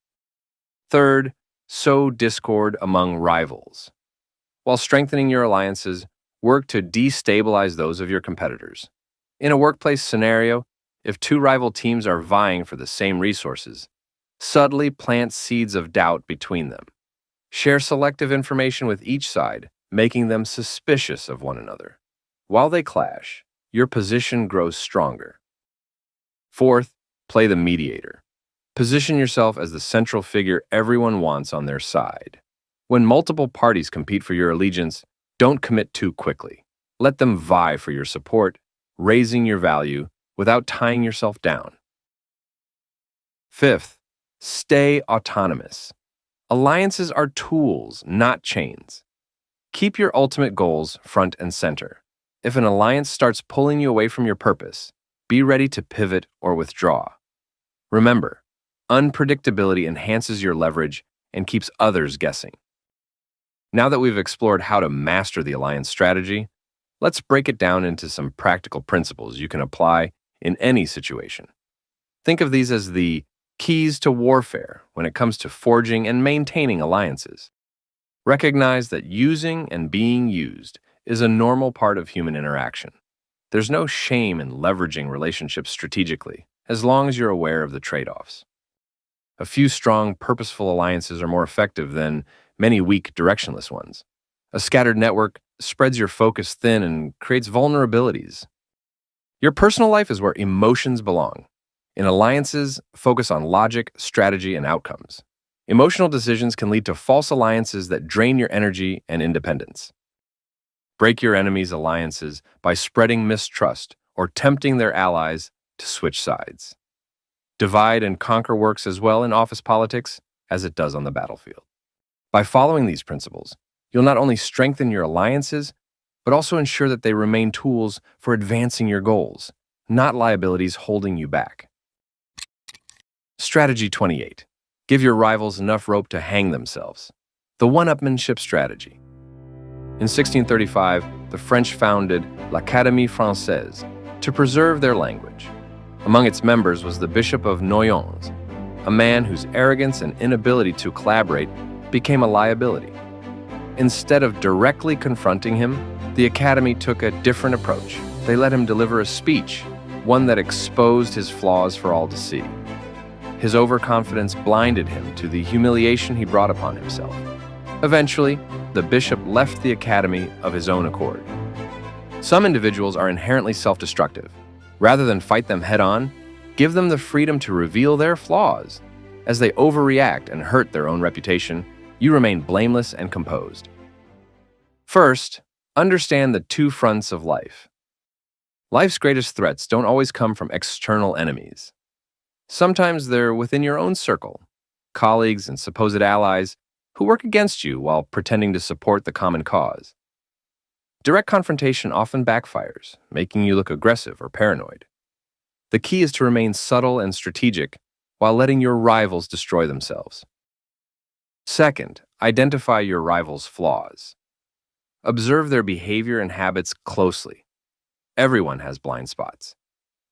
Third, sow discord among rivals. While strengthening your alliances, work to destabilize those of your competitors. In a workplace scenario, if two rival teams are vying for the same resources, subtly plant seeds of doubt between them. Share selective information with each side, making them suspicious of one another. While they clash, your position grows stronger. Fourth, play the mediator. Position yourself as the central figure everyone wants on their side. When multiple parties compete for your allegiance, don't commit too quickly. Let them vie for your support, raising your value without tying yourself down. Fifth, stay autonomous. Alliances are tools, not chains. Keep your ultimate goals front and center. If an alliance starts pulling you away from your purpose, be ready to pivot or withdraw. Remember, unpredictability enhances your leverage and keeps others guessing. Now that we've explored how to master the alliance strategy, let's break it down into some practical principles you can apply in any situation. Think of these as the keys to warfare when it comes to forging and maintaining alliances. Recognize that using and being used is a normal part of human interaction. There's no shame in leveraging relationships strategically, as long as you're aware of the trade-offs. A few strong, purposeful alliances are more effective than many weak, directionless ones. A scattered network spreads your focus thin and creates vulnerabilities. Your personal life is where emotions belong. In alliances, focus on logic, strategy, and outcomes. Emotional decisions can lead to false alliances that drain your energy and independence. Break your enemies' alliances by spreading mistrust or tempting their allies to switch sides. Divide and conquer works as well in office politics as it does on the battlefield. By following these principles, you'll not only strengthen your alliances, but also ensure that they remain tools for advancing your goals, not liabilities holding you back. Strategy 28. Give your rivals enough rope to hang themselves. The one-upmanship strategy. In 1635, the French founded l'Académie Française to preserve their language. Among its members was the Bishop of Noyons, a man whose arrogance and inability to collaborate became a liability. Instead of directly confronting him, the Academy took a different approach. They let him deliver a speech, one that exposed his flaws for all to see. His overconfidence blinded him to the humiliation he brought upon himself. Eventually, the bishop left the academy of his own accord. Some individuals are inherently self-destructive. Rather than fight them head-on, give them the freedom to reveal their flaws. As they overreact and hurt their own reputation, you remain blameless and composed. First, understand the two fronts of life. Life's greatest threats don't always come from external enemies. Sometimes they're within your own circle, colleagues and supposed allies who work against you while pretending to support the common cause. Direct confrontation often backfires, making you look aggressive or paranoid. The key is to remain subtle and strategic while letting your rivals destroy themselves. Second, identify your rivals' flaws. Observe their behavior and habits closely. Everyone has blind spots.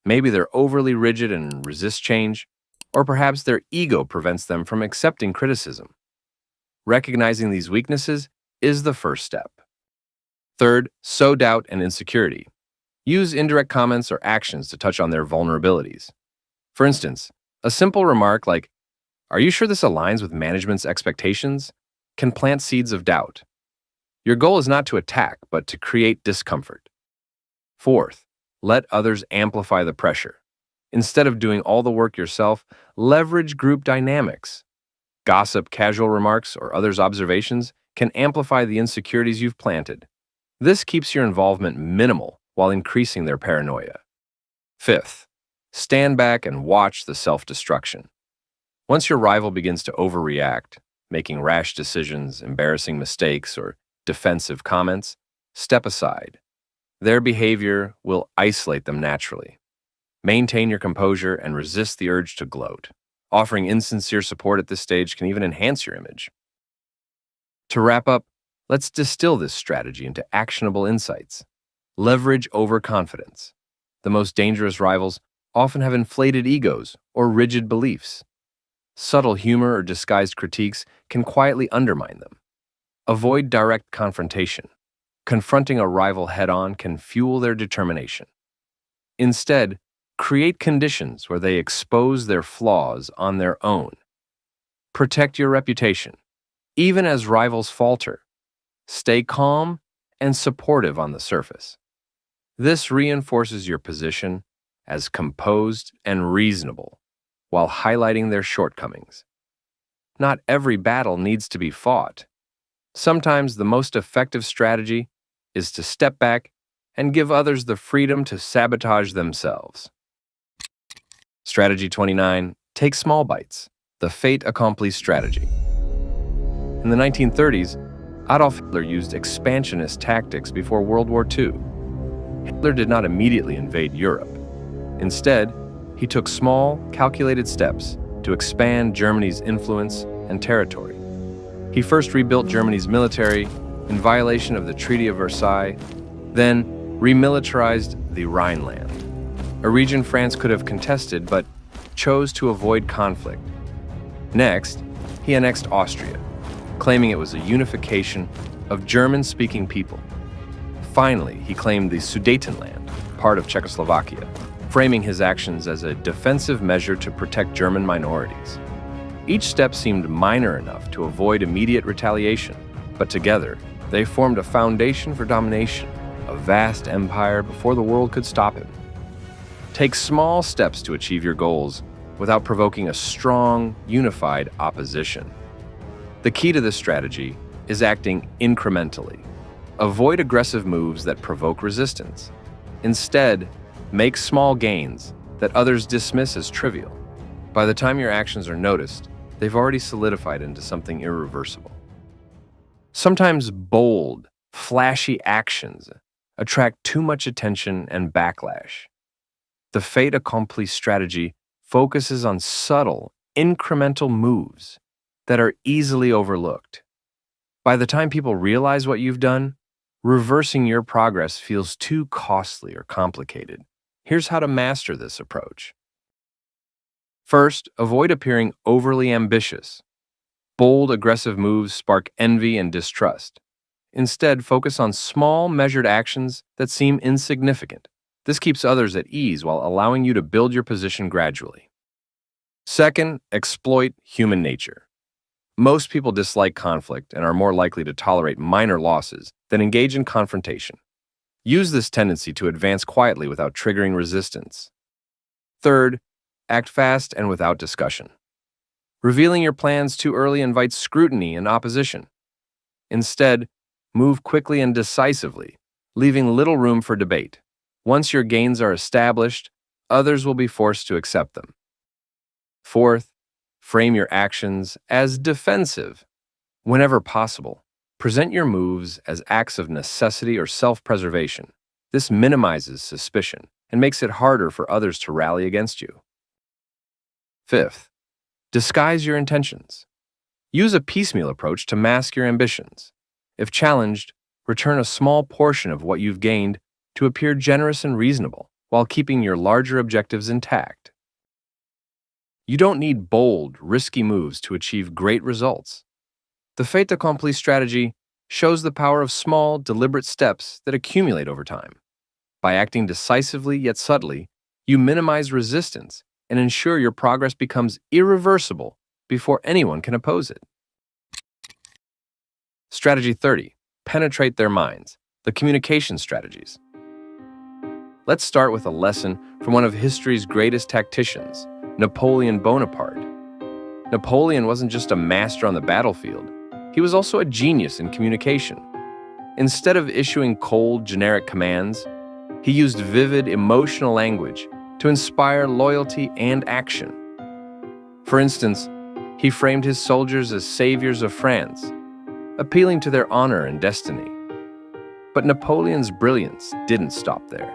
Maybe they're overly rigid and resist change, or perhaps their ego prevents them from accepting criticism. Recognizing these weaknesses is the first step. Third, sow doubt and insecurity. Use indirect comments or actions to touch on their vulnerabilities. For instance, a simple remark like, "Are you sure this aligns with management's expectations?" can plant seeds of doubt. Your goal is not to attack, but to create discomfort. Fourth, let others amplify the pressure. Instead of doing all the work yourself, leverage group dynamics. Gossip, casual remarks, or others' observations can amplify the insecurities you've planted. This keeps your involvement minimal while increasing their paranoia. Fifth, stand back and watch the self-destruction. Once your rival begins to overreact, making rash decisions, embarrassing mistakes, or defensive comments, step aside. Their behavior will isolate them naturally. Maintain your composure and resist the urge to gloat. Offering insincere support at this stage can even enhance your image. To wrap up, let's distill this strategy into actionable insights. Leverage overconfidence. The most dangerous rivals often have inflated egos or rigid beliefs. Subtle humor or disguised critiques can quietly undermine them. Avoid direct confrontation. Confronting a rival head-on can fuel their determination. Instead, create conditions where they expose their flaws on their own. Protect your reputation. Even as rivals falter, stay calm and supportive on the surface. This reinforces your position as composed and reasonable while highlighting their shortcomings. Not every battle needs to be fought. Sometimes the most effective strategy is to step back and give others the freedom to sabotage themselves. Strategy 29. Take small bites. The fait accompli strategy. In the 1930s, Adolf Hitler used expansionist tactics before World War II. Hitler did not immediately invade Europe. Instead, he took small, calculated steps to expand Germany's influence and territory. He first rebuilt Germany's military in violation of the Treaty of Versailles, then remilitarized the Rhineland, a region France could have contested but chose to avoid conflict. Next, he annexed Austria, claiming it was a unification of German-speaking people. Finally, he claimed the Sudetenland, part of Czechoslovakia, framing his actions as a defensive measure to protect German minorities. Each step seemed minor enough to avoid immediate retaliation, but together, they formed a foundation for domination, a vast empire before the world could stop him. Take small steps to achieve your goals without provoking a strong, unified opposition. The key to this strategy is acting incrementally. Avoid aggressive moves that provoke resistance. Instead, make small gains that others dismiss as trivial. By the time your actions are noticed, they've already solidified into something irreversible. Sometimes bold, flashy actions attract too much attention and backlash. The fait accompli strategy focuses on subtle, incremental moves that are easily overlooked. By the time people realize what you've done, reversing your progress feels too costly or complicated. Here's how to master this approach. First, avoid appearing overly ambitious. Bold, aggressive moves spark envy and distrust. Instead, focus on small, measured actions that seem insignificant. This keeps others at ease while allowing you to build your position gradually. Second, exploit human nature. Most people dislike conflict and are more likely to tolerate minor losses than engage in confrontation. Use this tendency to advance quietly without triggering resistance. Third, act fast and without discussion. Revealing your plans too early invites scrutiny and opposition. Instead, move quickly and decisively, leaving little room for debate. Once your gains are established, others will be forced to accept them. Fourth, frame your actions as defensive. Whenever possible, present your moves as acts of necessity or self-preservation. This minimizes suspicion and makes it harder for others to rally against you. Fifth, disguise your intentions. Use a piecemeal approach to mask your ambitions. If challenged, return a small portion of what you've gained to appear generous and reasonable while keeping your larger objectives intact. You don't need bold, risky moves to achieve great results. The fait accompli strategy shows the power of small, deliberate steps that accumulate over time. By acting decisively yet subtly, you minimize resistance and ensure your progress becomes irreversible before anyone can oppose it. Strategy 30. Penetrate their minds. The communication strategies. Let's start with a lesson from one of history's greatest tacticians, Napoleon Bonaparte. Napoleon wasn't just a master on the battlefield. He was also a genius in communication. Instead of issuing cold, generic commands, he used vivid, emotional language to inspire loyalty and action. For instance, he framed his soldiers as saviors of France, appealing to their honor and destiny. But Napoleon's brilliance didn't stop there.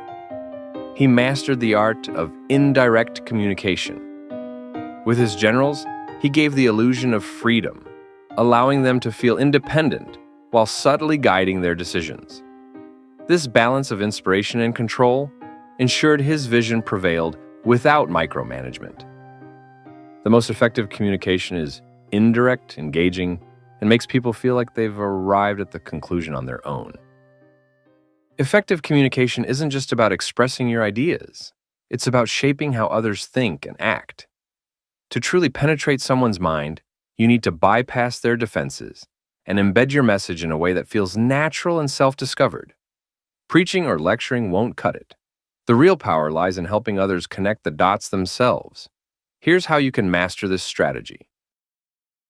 He mastered the art of indirect communication. With his generals, he gave the illusion of freedom, allowing them to feel independent while subtly guiding their decisions. This balance of inspiration and control ensured his vision prevailed without micromanagement. The most effective communication is indirect, engaging, and makes people feel like they've arrived at the conclusion on their own. Effective communication isn't just about expressing your ideas. It's about shaping how others think and act. To truly penetrate someone's mind, you need to bypass their defenses and embed your message in a way that feels natural and self-discovered. Preaching or lecturing won't cut it. The real power lies in helping others connect the dots themselves. Here's how you can master this strategy.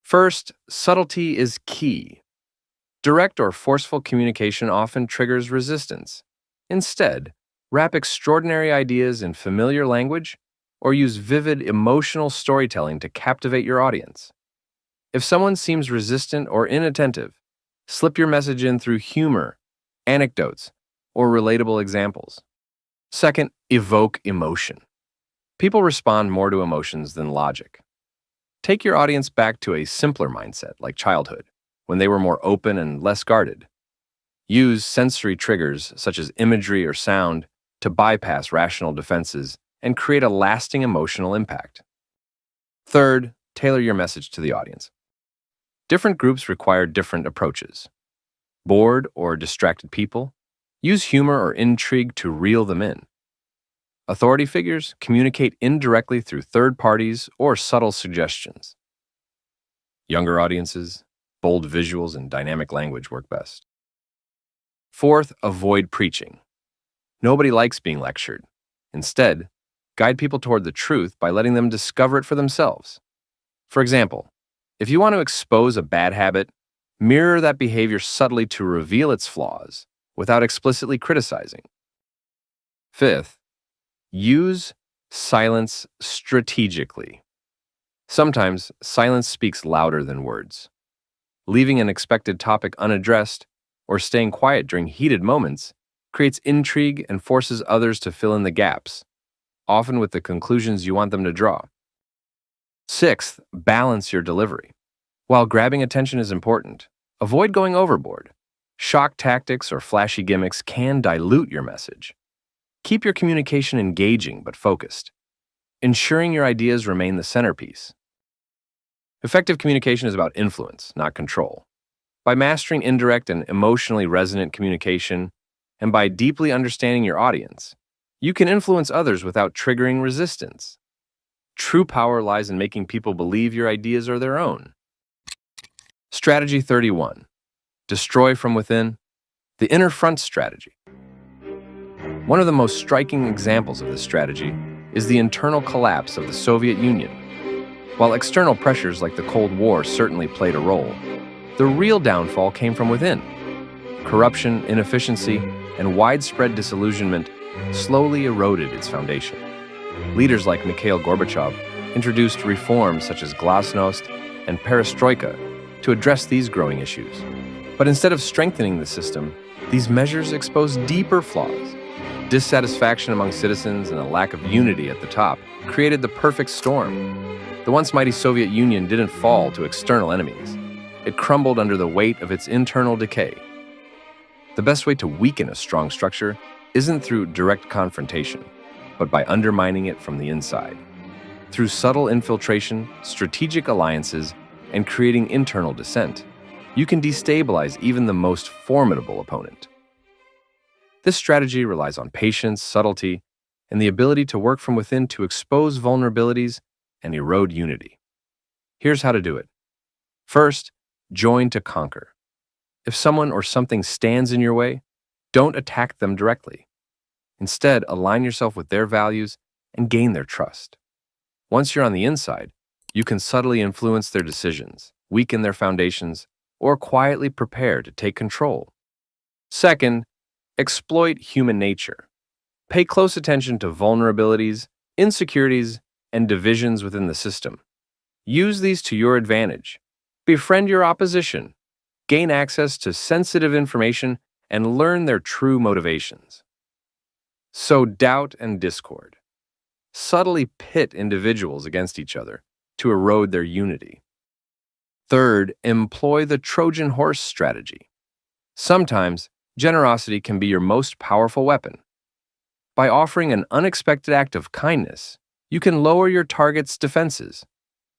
First, subtlety is key. Direct or forceful communication often triggers resistance. Instead, wrap extraordinary ideas in familiar language or use vivid, emotional storytelling to captivate your audience. If someone seems resistant or inattentive, slip your message in through humor, anecdotes, or relatable examples. Second, evoke emotion. People respond more to emotions than logic. Take your audience back to a simpler mindset, like childhood, when they were more open and less guarded. Use sensory triggers, such as imagery or sound, to bypass rational defenses and create a lasting emotional impact. Third, tailor your message to the audience. Different groups require different approaches. Bored or distracted people? Use humor or intrigue to reel them in. Authority figures communicate indirectly through third parties or subtle suggestions. Younger audiences? Bold visuals and dynamic language work best. Fourth, avoid preaching. Nobody likes being lectured. Instead, guide people toward the truth by letting them discover it for themselves. For example, if you want to expose a bad habit, mirror that behavior subtly to reveal its flaws without explicitly criticizing. Fifth, use silence strategically. Sometimes silence speaks louder than words. Leaving an expected topic unaddressed or staying quiet during heated moments creates intrigue and forces others to fill in the gaps, often with the conclusions you want them to draw. Sixth, balance your delivery. While grabbing attention is important, avoid going overboard. Shock tactics or flashy gimmicks can dilute your message. Keep your communication engaging but focused, ensuring your ideas remain the centerpiece. Effective communication is about influence, not control. By mastering indirect and emotionally resonant communication, and by deeply understanding your audience, you can influence others without triggering resistance. True power lies in making people believe your ideas are their own. Strategy 31. Destroy from within. The inner front strategy. One of the most striking examples of this strategy is the internal collapse of the Soviet Union. While external pressures like the Cold War certainly played a role, the real downfall came from within. Corruption, inefficiency, and widespread disillusionment slowly eroded its foundation. Leaders like Mikhail Gorbachev introduced reforms such as glasnost and perestroika to address these growing issues. But instead of strengthening the system, these measures exposed deeper flaws. Dissatisfaction among citizens and a lack of unity at the top created the perfect storm. The once mighty Soviet Union didn't fall to external enemies. It crumbled under the weight of its internal decay. The best way to weaken a strong structure isn't through direct confrontation, but by undermining it from the inside. Through subtle infiltration, strategic alliances, and creating internal dissent, you can destabilize even the most formidable opponent. This strategy relies on patience, subtlety, and the ability to work from within to expose vulnerabilities and erode unity. Here's how to do it. First, join to conquer. If someone or something stands in your way, don't attack them directly. Instead, align yourself with their values and gain their trust. Once you're on the inside, you can subtly influence their decisions, weaken their foundations, or quietly prepare to take control. Second, exploit human nature. Pay close attention to vulnerabilities, insecurities, and divisions within the system. Use these to your advantage. Befriend your opposition, gain access to sensitive information, and learn their true motivations. Sow doubt and discord. Subtly pit individuals against each other to erode their unity. Third, employ the Trojan horse strategy. Sometimes, generosity can be your most powerful weapon. By offering an unexpected act of kindness, you can lower your target's defenses,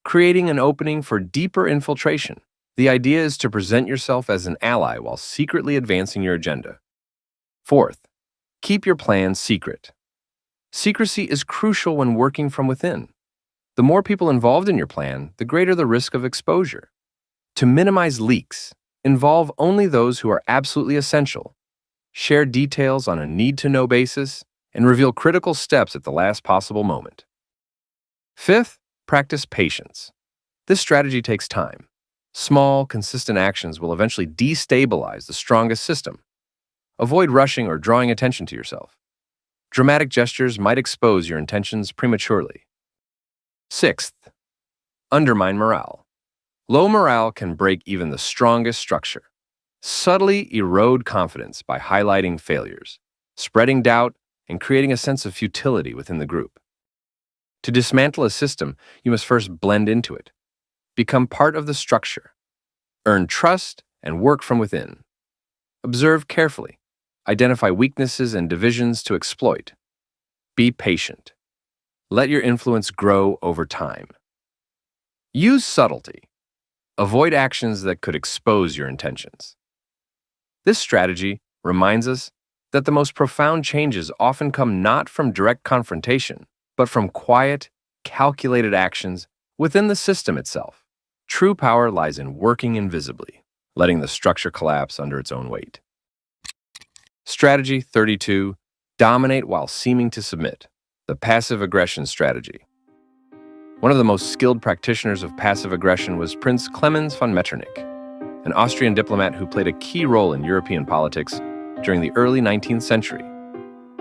creating an opening for deeper infiltration. The idea is to present yourself as an ally while secretly advancing your agenda. Fourth, keep your plans secret. Secrecy is crucial when working from within. The more people involved in your plan, the greater the risk of exposure. To minimize leaks, involve only those who are absolutely essential. Share details on a need-to-know basis, and reveal critical steps at the last possible moment. Fifth, practice patience. This strategy takes time. Small, consistent actions will eventually destabilize the strongest system. Avoid rushing or drawing attention to yourself. Dramatic gestures might expose your intentions prematurely. Sixth, undermine morale. Low morale can break even the strongest structure. Subtly erode confidence by highlighting failures, spreading doubt, and creating a sense of futility within the group. To dismantle a system, you must first blend into it. Become part of the structure. Earn trust and work from within. Observe carefully. Identify weaknesses and divisions to exploit. Be patient. Let your influence grow over time. Use subtlety. Avoid actions that could expose your intentions. This strategy reminds us that the most profound changes often come not from direct confrontation, but from quiet, calculated actions within the system itself. True power lies in working invisibly, letting the structure collapse under its own weight. Strategy 32. Dominate while seeming to submit. The passive aggression strategy. One of the most skilled practitioners of passive aggression was Prince Clemens von Metternich, an Austrian diplomat who played a key role in European politics during the early 19th century.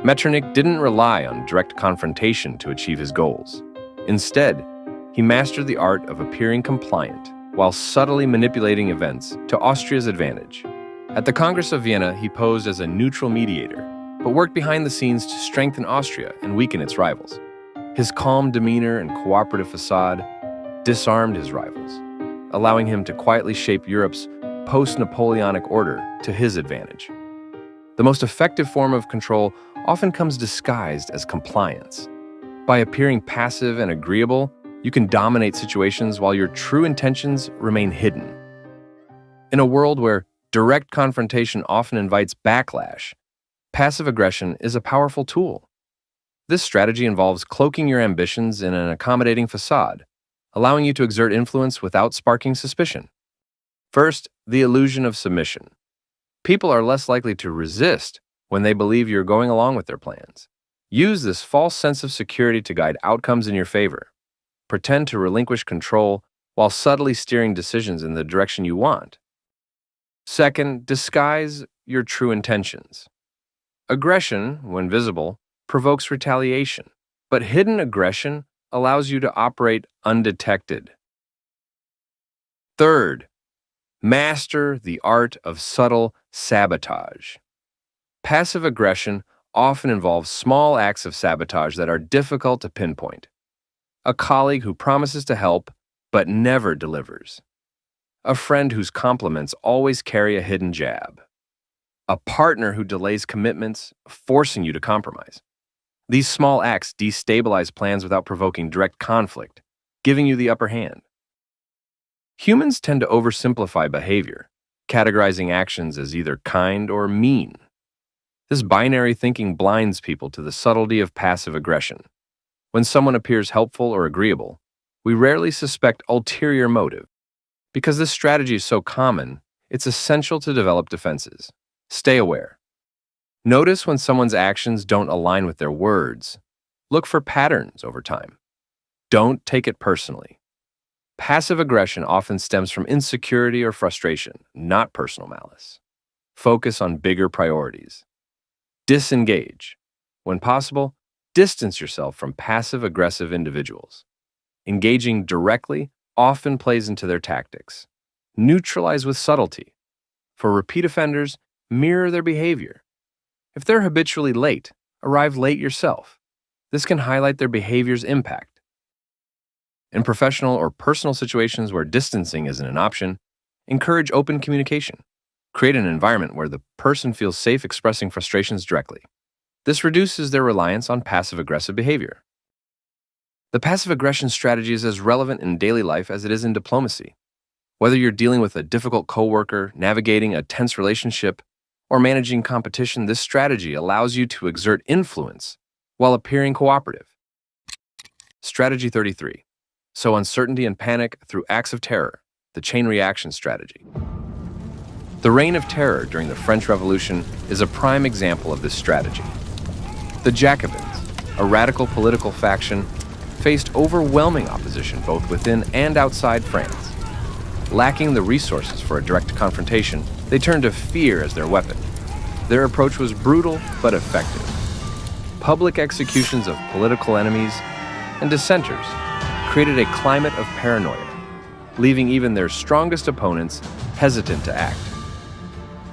Metternich didn't rely on direct confrontation to achieve his goals. Instead, he mastered the art of appearing compliant while subtly manipulating events to Austria's advantage. At the Congress of Vienna, he posed as a neutral mediator, but worked behind the scenes to strengthen Austria and weaken its rivals. His calm demeanor and cooperative facade disarmed his rivals, allowing him to quietly shape Europe's post-Napoleonic order to his advantage. The most effective form of control often comes disguised as compliance. By appearing passive and agreeable, you can dominate situations while your true intentions remain hidden. In a world where direct confrontation often invites backlash, passive aggression is a powerful tool. This strategy involves cloaking your ambitions in an accommodating facade, allowing you to exert influence without sparking suspicion. First, the illusion of submission. People are less likely to resist when they believe you're going along with their plans. Use this false sense of security to guide outcomes in your favor. Pretend to relinquish control while subtly steering decisions in the direction you want. Second, disguise your true intentions. Aggression, when visible, provokes retaliation, but hidden aggression allows you to operate undetected. Third, master the art of subtle sabotage. Passive aggression often involves small acts of sabotage that are difficult to pinpoint. A colleague who promises to help but never delivers. A friend whose compliments always carry a hidden jab. A partner who delays commitments, forcing you to compromise. These small acts destabilize plans without provoking direct conflict, giving you the upper hand. Humans tend to oversimplify behavior, categorizing actions as either kind or mean. This binary thinking blinds people to the subtlety of passive aggression. When someone appears helpful or agreeable, we rarely suspect ulterior motive. Because this strategy is so common, it's essential to develop defenses. Stay aware. Notice when someone's actions don't align with their words. Look for patterns over time. Don't take it personally. Passive aggression often stems from insecurity or frustration, not personal malice. Focus on bigger priorities. Disengage. When possible, distance yourself from passive-aggressive individuals. Engaging directly often plays into their tactics. Neutralize with subtlety. For repeat offenders, mirror their behavior. If they're habitually late, arrive late yourself. This can highlight their behavior's impact. In professional or personal situations where distancing isn't an option, encourage open communication. Create an environment where the person feels safe expressing frustrations directly. This reduces their reliance on passive-aggressive behavior. The passive aggression strategy is as relevant in daily life as it is in diplomacy. Whether you're dealing with a difficult coworker, navigating a tense relationship, or managing competition, this strategy allows you to exert influence while appearing cooperative. Strategy 33. Sow uncertainty and panic through acts of terror, the chain reaction strategy. The reign of terror during the French Revolution is a prime example of this strategy. The Jacobins, a radical political faction, faced overwhelming opposition both within and outside France. Lacking the resources for a direct confrontation, they turned to fear as their weapon. Their approach was brutal but effective. Public executions of political enemies and dissenters created a climate of paranoia, leaving even their strongest opponents hesitant to act.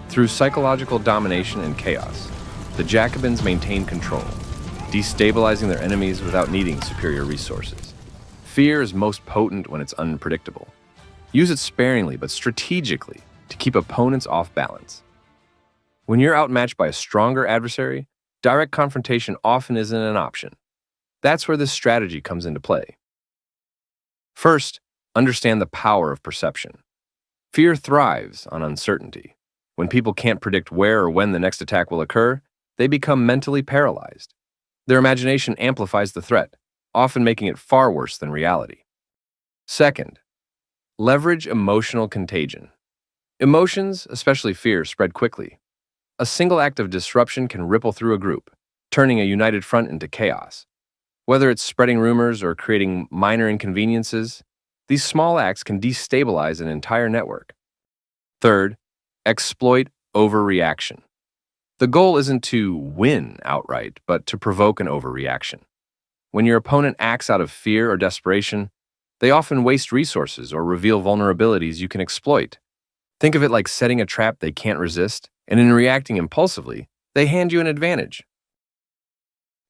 Through psychological domination and chaos, the Jacobins maintained control, destabilizing their enemies without needing superior resources. Fear is most potent when it's unpredictable. Use it sparingly but strategically to keep opponents off balance. When you're outmatched by a stronger adversary, direct confrontation often isn't an option. That's where this strategy comes into play. First, understand the power of perception. Fear thrives on uncertainty. When people can't predict where or when the next attack will occur, they become mentally paralyzed. Their imagination amplifies the threat, often making it far worse than reality. Second, leverage emotional contagion. Emotions, especially fear, spread quickly. A single act of disruption can ripple through a group, turning a united front into chaos. Whether it's spreading rumors or creating minor inconveniences, these small acts can destabilize an entire network. Third, exploit overreaction. The goal isn't to win outright, but to provoke an overreaction. When your opponent acts out of fear or desperation, they often waste resources or reveal vulnerabilities you can exploit. Think of it like setting a trap they can't resist, and in reacting impulsively, they hand you an advantage.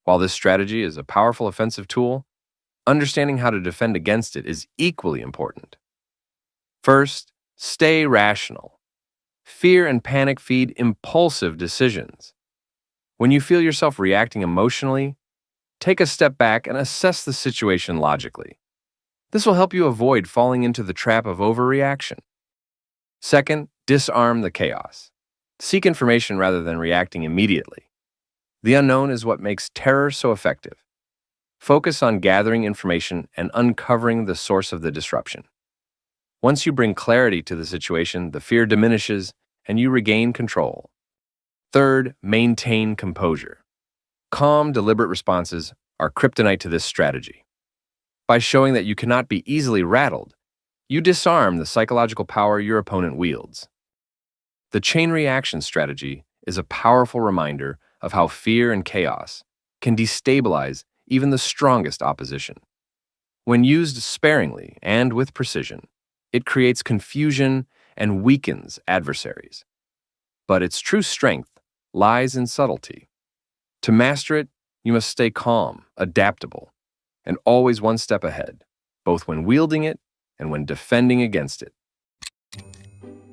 While this strategy is a powerful offensive tool, understanding how to defend against it is equally important. First, stay rational. Fear and panic feed impulsive decisions. When you feel yourself reacting emotionally, take a step back and assess the situation logically. This will help you avoid falling into the trap of overreaction. Second, disarm the chaos. Seek information rather than reacting immediately. The unknown is what makes terror so effective. Focus on gathering information and uncovering the source of the disruption. Once you bring clarity to the situation, the fear diminishes and you regain control. Third, maintain composure. Calm, deliberate responses are kryptonite to this strategy. By showing that you cannot be easily rattled, you disarm the psychological power your opponent wields. The chain reaction strategy is a powerful reminder of how fear and chaos can destabilize even the strongest opposition. When used sparingly and with precision, it creates confusion and weakens adversaries. But its true strength lies in subtlety. To master it, you must stay calm, adaptable, and always one step ahead, both when wielding it and when defending against it.